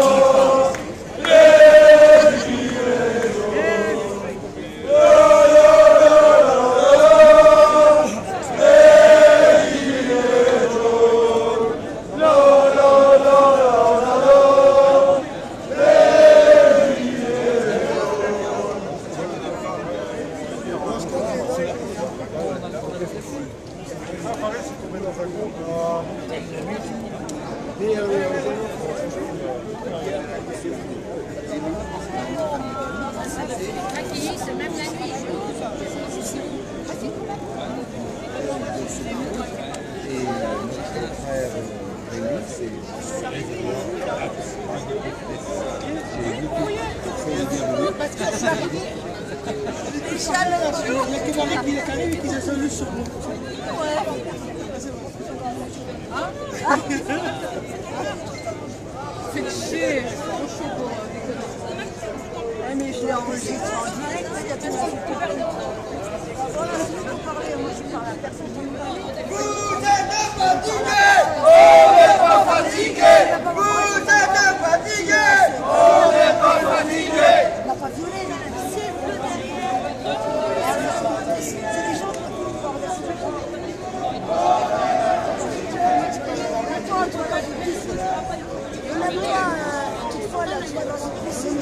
qui Faites chier, c'est trop chaud pour ouais, mais je l'ai enregistré en direct, il y a personne qui peut parler. Voilà, je peux parler, moi je parle à personne qui me parle. Vous êtes fatigués! On n'est pas fatigués! Vous êtes fatigués! On n'est pas fatigués! On n'a pas violé, il y a un cercle derrière. C'est des gens qui ont le bordel, c'est pas grave. Attends, quand je dis la loi, toutefois, la loi dans son piscine,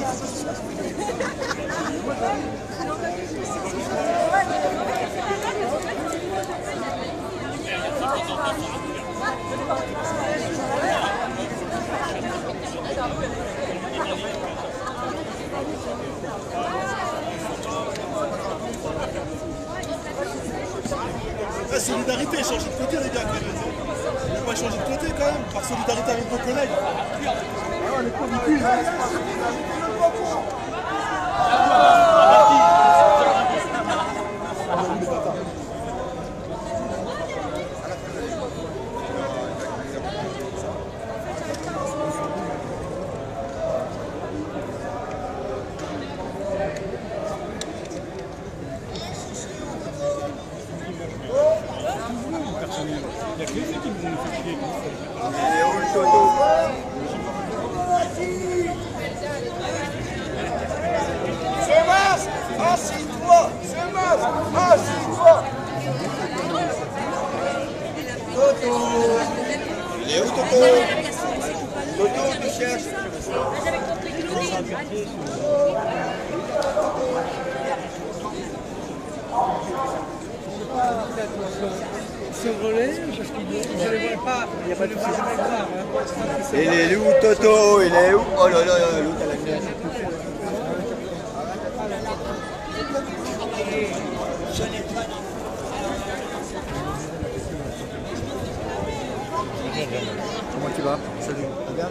La solidarité, changez de côté les gars. On va changer de côté quand même, par solidarité avec vos collègues. Ah, les pauvres du cul, assis-toi, assis-toi. Toto. Il est où Toto? Toto, tu cherches. Survolé parce qu'il ne les voit pas. Il n'y a pas de souci. Il est où Toto? Il est où? Oh là là, l'autre à la mienne. Comment tu vas? Salut. Bien.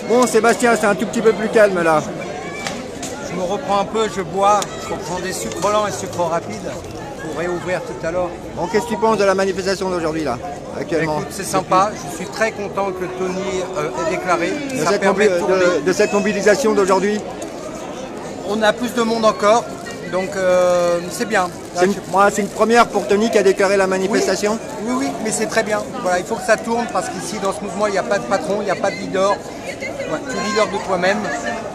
Bon Sébastien, c'est un tout petit peu plus calme là. Je me reprends un peu, je bois, je reprends des sucres lents et sucres rapides pour réouvrir tout à l'heure. Bon, qu'est-ce que tu penses de la manifestation d'aujourd'hui là, actuellement? Écoute, c'est sympa, je suis très content que Tony ait déclaré. De cette mobilisation d'aujourd'hui? On a plus de monde encore, donc c'est bien. C'est une première pour Tony qui a déclaré la manifestation? Oui, mais c'est très bien. Voilà, il faut que ça tourne parce qu'ici dans ce mouvement il n'y a pas de patron, il n'y a pas de leader. Ouais, tu es leader de toi-même,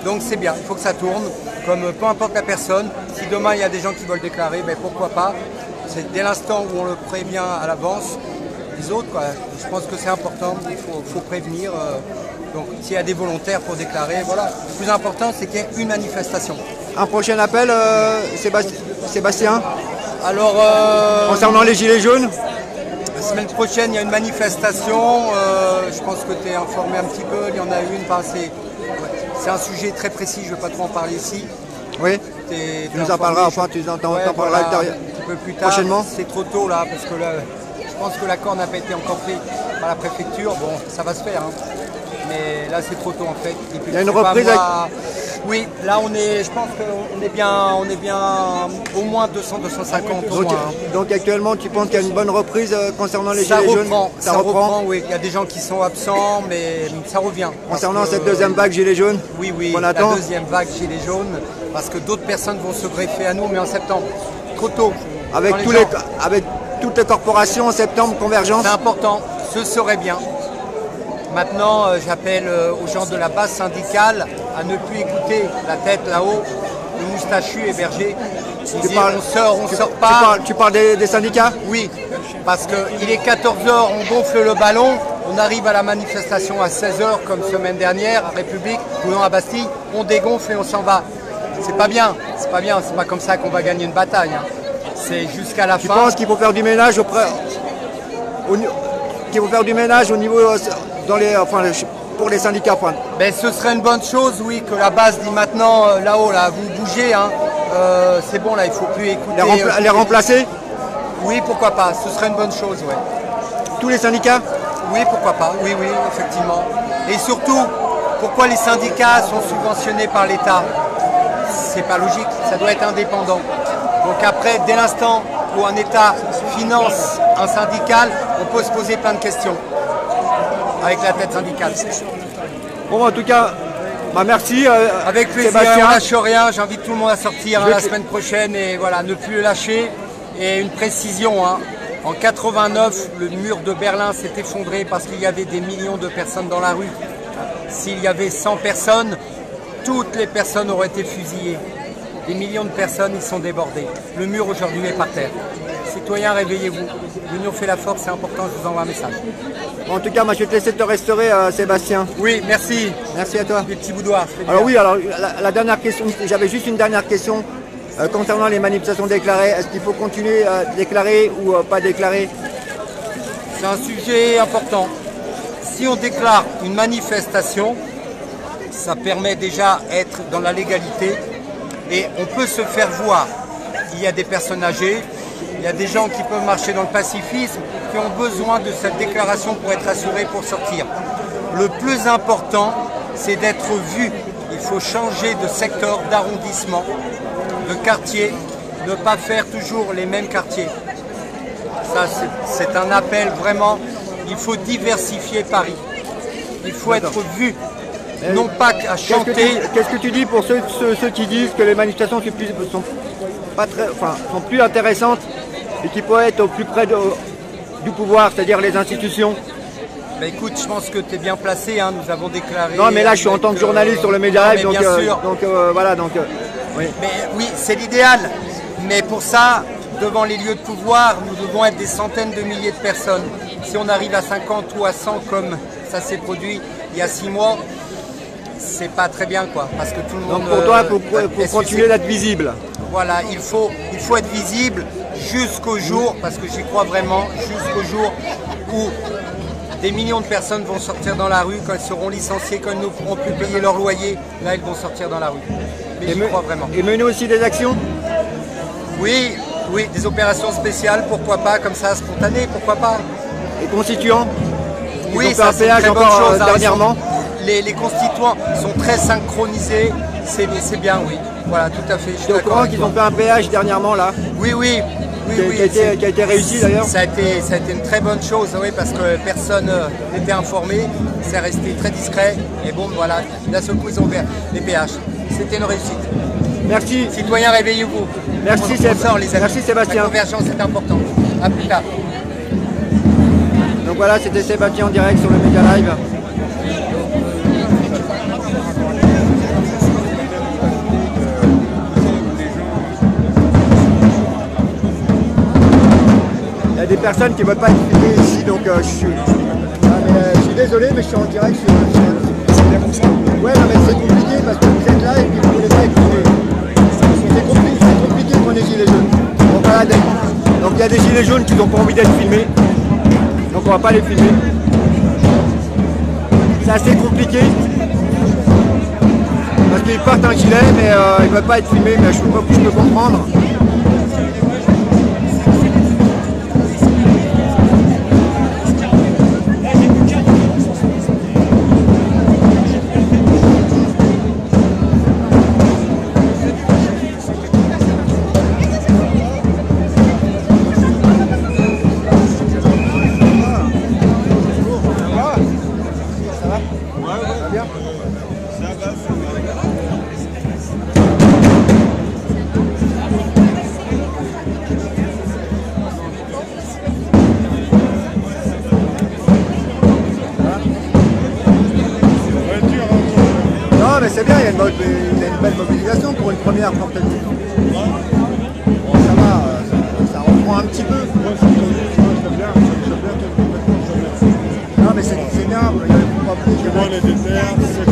donc c'est bien, il faut que ça tourne, comme peu importe la personne. Si demain il y a des gens qui veulent déclarer, ben pourquoi pas. C'est dès l'instant où on le prévient à l'avance, les autres, quoi. Je pense que c'est important, il faut prévenir. Donc s'il y a des volontaires pour déclarer, voilà. Le plus important c'est qu'il y ait une manifestation. Un prochain appel, Sébastien? Alors, concernant les gilets jaunes? la semaine prochaine, il y a une manifestation. Je pense que tu es informé un petit peu. Il y en a une. Enfin, c'est un sujet très précis. Je ne vais pas trop en parler ici. Oui. Tu nous en parleras. Enfin, tu en parleras un petit peu plus tard. Prochainement. C'est trop tôt là, parce que là, je pense que l'accord n'a pas été encore fait par la préfecture. Bon, ça va se faire. Hein. Mais là, c'est trop tôt en fait. Et puis, il y a une reprise. Oui, là je pense qu'on est bien au moins 200-250 Donc actuellement tu penses qu'il y a une bonne reprise concernant les gilets jaunes? Ça reprend, oui. Il y a des gens qui sont absents, mais ça revient. Concernant cette deuxième vague gilets jaunes? Oui, la deuxième vague gilets jaunes, parce que d'autres personnes vont se greffer à nous, mais en septembre. Trop tôt. Avec toutes les corporations en septembre, convergence? C'est important, ce serait bien. Maintenant, j'appelle aux gens de la base syndicale à ne plus écouter la tête là-haut, le moustachu et Berger. On sort pas. Tu parles des syndicats? Oui, parce qu'il est 14h, on gonfle le ballon, on arrive à la manifestation à 16h comme semaine dernière à République, ou non à Bastille, on dégonfle et on s'en va. C'est pas bien, c'est pas comme ça qu'on va gagner une bataille. Hein. C'est jusqu'à la fin. Tu penses qu'il faut faire du ménage au niveau pour les syndicats? Ben, ce serait une bonne chose, oui, que la base dit maintenant, là-haut, là, vous bougez, hein, c'est bon, là, il ne faut plus écouter. Les remplacer? Oui, pourquoi pas, ce serait une bonne chose, ouais. Tous les syndicats? Oui, pourquoi pas, oui, effectivement. Et surtout, pourquoi les syndicats sont subventionnés par l'État? C'est pas logique, ça doit être indépendant. Donc après, dès l'instant où un État finance un syndical, on peut se poser plein de questions avec la tête syndicale. Bon, en tout cas, bah merci. Avec plaisir, Sébastien. on lâche rien, j'invite tout le monde à sortir la semaine prochaine et voilà, ne plus le lâcher. Et une précision, hein, en 89, le mur de Berlin s'est effondré parce qu'il y avait des millions de personnes dans la rue. S'il y avait 100 personnes, toutes les personnes auraient été fusillées. Des millions de personnes, ils sont débordés. Le mur aujourd'hui est par terre. Citoyens, réveillez-vous. L'union fait la force, c'est important, je vous envoie un message. Bon, en tout cas, moi, je vais te laisser te restaurer, Sébastien. Oui, merci. Merci à toi. Des petits boudoirs. Alors oui, alors la dernière question, j'avais juste une dernière question concernant les manifestations déclarées. Est-ce qu'il faut continuer à déclarer ou pas déclarer? C'est un sujet important. Si on déclare une manifestation, ça permet déjà d'être dans la légalité et on peut se faire voir. Il y a des personnes âgées, il y a des gens qui peuvent marcher dans le pacifisme, qui ont besoin de cette déclaration pour être assurés pour sortir. Le plus important, c'est d'être vu. Il faut changer de secteur, d'arrondissement, de quartier, ne pas faire toujours les mêmes quartiers. Ça, c'est un appel vraiment. Il faut diversifier Paris. Il faut être vu, non pas à chanter. Qu'est-ce que tu dis pour ceux qui disent que les manifestations sont plus intéressantes et qui pourraient être au plus près du pouvoir, c'est-à-dire les institutions? Bah écoute, je pense que tu es bien placé, hein. Nous avons déclaré... Non mais là je suis en tant que journaliste sur le Media Live, oui. Mais oui, c'est l'idéal, mais pour ça, devant les lieux de pouvoir, nous devons être des centaines de milliers de personnes. Si on arrive à 50 ou à 100 comme ça s'est produit il y a 6 mois, c'est pas très bien quoi, parce que tout le monde... Donc pour toi, pour continuer d'être visible. Voilà, il faut être visible jusqu'au jour, parce que j'y crois vraiment, jusqu'au jour où des millions de personnes vont sortir dans la rue, quand elles seront licenciées, quand elles ne pourront plus payer leur loyer, là elles vont sortir dans la rue. Mais j'y crois vraiment. Et mener aussi des actions? Oui, des opérations spéciales, pourquoi pas, comme ça, spontanées, pourquoi pas. Les constituants? Oui, ça c'est une très bonne chose dernièrement. Les constituants sont très synchronisés, c'est bien, oui. Voilà, tout à fait. Tu es au courant qu'ils ont fait un péage dernièrement là? Oui. Qui a été réussi d'ailleurs? Ça a été une très bonne chose, oui, parce que personne n'était informé, c'est resté très discret. Et bon, voilà, d'un seul coup, ils ont ouvert les péages. C'était une réussite. Merci. Citoyens, réveillez-vous. Merci Sébastien. La convergence est importante. À plus tard. Donc voilà, c'était Sébastien en direct sur le Media Live. Il y a des personnes qui ne veulent pas être filmées ici, donc je suis désolé, mais je suis en direct sur... Ouais, non, mais c'est compliqué parce que vous êtes là et puis vous ne voulez pas être filmé. C'est compliqué pour les gilets jaunes. Donc voilà, donc il y a des gilets jaunes qui n'ont pas envie d'être filmés, donc on ne va pas les filmer. C'est assez compliqué parce qu'ils portent un gilet, mais ils ne veulent pas être filmés, mais je peux comprendre. C'est bien, il y a une belle mobilisation pour une première porte-à-faux. Bon, ça va, ça reprend un petit peu. Non, mais c'est bien, il y a pas plus. Je vois les déterres, c'est que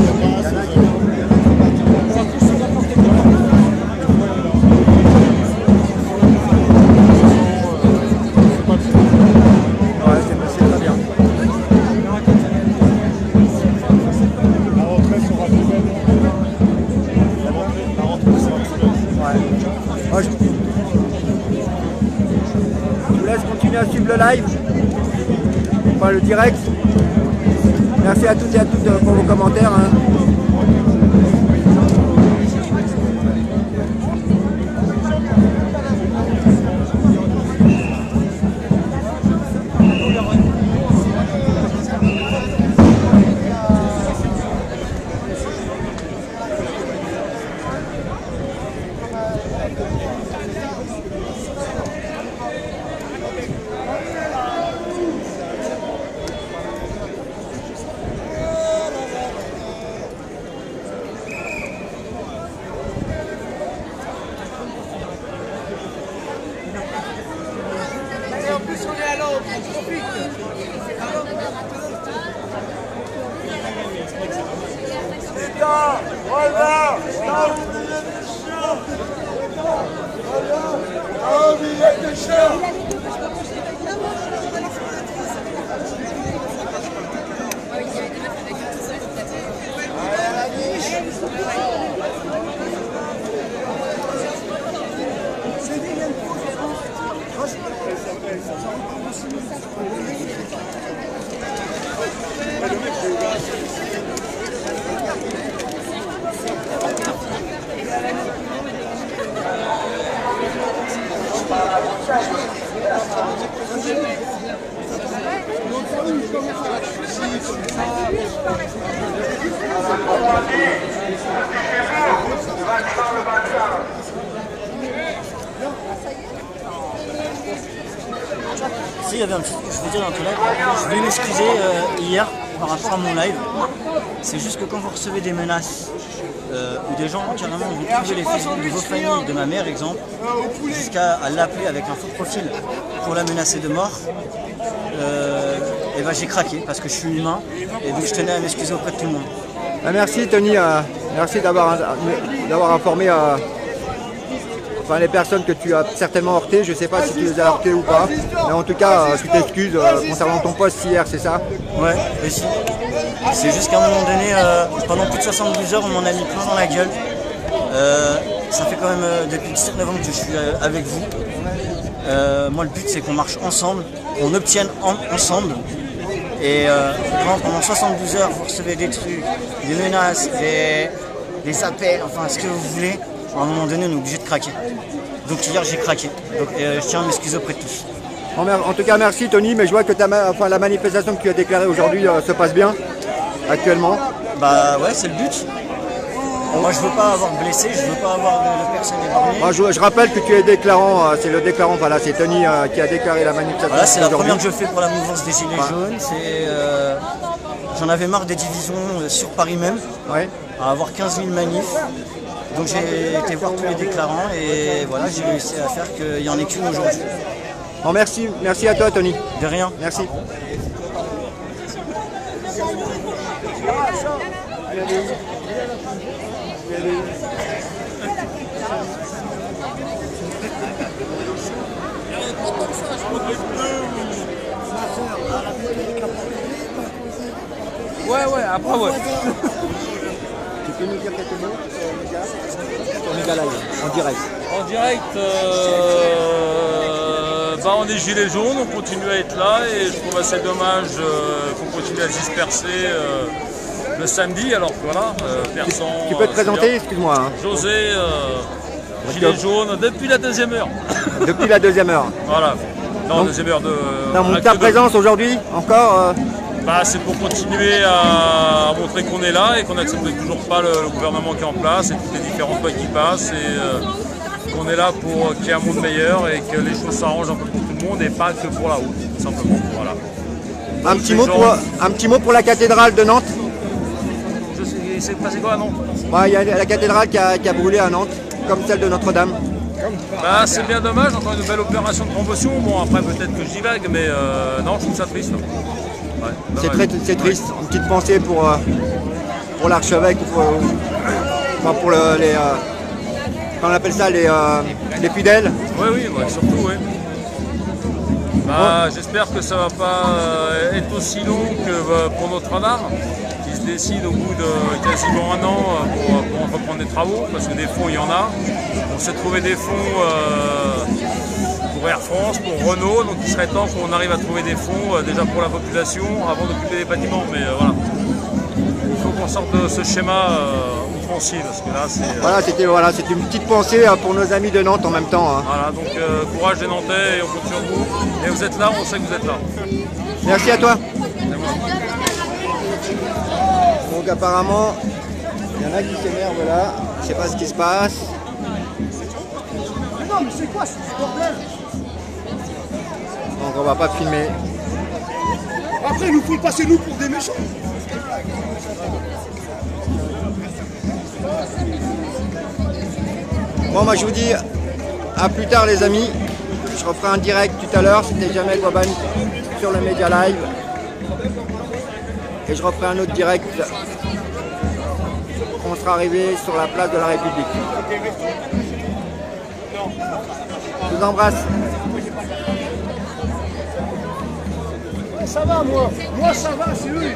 je vous laisse continuer à suivre le live. le direct. Merci à toutes et à toutes pour vos commentaires. Hein. Si, il y avait un petit truc que je voulais dire dans ton live. Je voulais m'excuser hier par rapport à mon live. C'est juste que quand vous recevez des menaces ou des gens carrément vont trouver les Facebook de vos familles, de ma mère exemple, jusqu'à l'appeler avec un faux profil pour la menacer de mort, et ben j'ai craqué parce que je suis humain et donc je tenais à m'excuser auprès de tout le monde. Merci Tony, merci d'avoir informé enfin, les personnes que tu as certainement heurtées. Je ne sais pas si tu les as heurtées ou pas, mais en tout cas tu t'excuses concernant ton post hier, c'est ça? Ouais, aussi. C'est juste qu'à un moment donné, pendant plus de 72 heures, on m'en a mis plein dans la gueule. Ça fait quand même depuis le 17 novembre que je suis avec vous. Moi, le but, c'est qu'on marche ensemble, qu'on obtienne ensemble. Et quand pendant 72 heures, vous recevez des trucs, des menaces, des appels, enfin ce que vous voulez, à un moment donné, on est obligé de craquer. Donc hier, j'ai craqué. Donc je tiens à m'excuser auprès de tous. En tout cas, merci Tony, mais je vois que la manifestation que tu as déclarée aujourd'hui se passe bien, actuellement. Bah ouais, c'est le but. Moi, je veux pas avoir blessé, je veux pas avoir de personnes épargnées. Moi, je rappelle que tu es déclarant, c'est le déclarant, voilà, c'est Tony qui a déclaré la manifestation. Voilà, c'est la première que je fais pour la mouvance des Gilets jaunes. J'en avais marre des divisions sur Paris même, à avoir 15 000 manifs. Donc j'ai été voir tous les déclarants et voilà, j'ai réussi à faire qu'il n'y en ait qu'une aujourd'hui. Bon, merci à toi Tony. De rien. Merci. Ouais, après ouais. Tu peux nous dire quelques mots, Méga Live, en direct. En direct, on est gilets jaunes, on continue à être là et je trouve assez dommage qu'on continue à se disperser le samedi, alors que voilà, personne. Tu peux te présenter, excuse-moi. Hein. José, gilet jaune, depuis la 2e heure. Depuis la 2e heure. Voilà, non, 2e heure de... Ta présence aujourd'hui, encore c'est pour continuer à montrer qu'on est là et qu'on n'accepte toujours pas le gouvernement qui est en place et toutes les différentes lois qui passent et qu'on est là pour qu'il y ait un monde meilleur et que les choses s'arrangent un peu pour tout le monde et pas que pour la route, tout simplement. Voilà. Un petit mot pour la cathédrale de Nantes. C'est passé quoi à Nantes? Il y a la cathédrale qui a brûlé à Nantes, comme celle de Notre-Dame. C'est bien dommage, encore une belle opération de promotion. Bon, après peut-être que je divague, mais non, je trouve ça triste. Ouais, c'est triste. Une petite pensée pour l'archevêque, pour les on appelle ça les fidèles. Oui, surtout, oui. J'espère que ça ne va pas être aussi long que pour Notre-Dame, qui se décide au bout de quasiment un an pour entreprendre des travaux, parce que des fonds, il y en a. On s'est trouvé des fonds pour pour Air France, pour Renault, donc il serait temps qu'on arrive à trouver des fonds déjà pour la population avant d'occuper des bâtiments, mais voilà. Il faut qu'on sorte de ce schéma outrancier parce que là c'est... Voilà, c'était une petite pensée pour nos amis de Nantes en même temps. Hein. Voilà, donc courage des Nantais et on compte sur vous. Et vous êtes là, on sait que vous êtes là. Merci à toi. Donc apparemment, il y en a qui s'énervent là, je sais pas ce qui se passe. Mais non, mais c'est quoi ce bordel? Donc on va pas filmer. Après, il nous faut passer nous pour des méchants. Bon, moi je vous dis à plus tard les amis. Je referai un direct tout à l'heure, c'était Jamel Waban sur le Media Live. Et je referai un autre direct quand on sera arrivé sur la place de la République. Je vous embrasse. Ça va, moi ça va, c'est eux.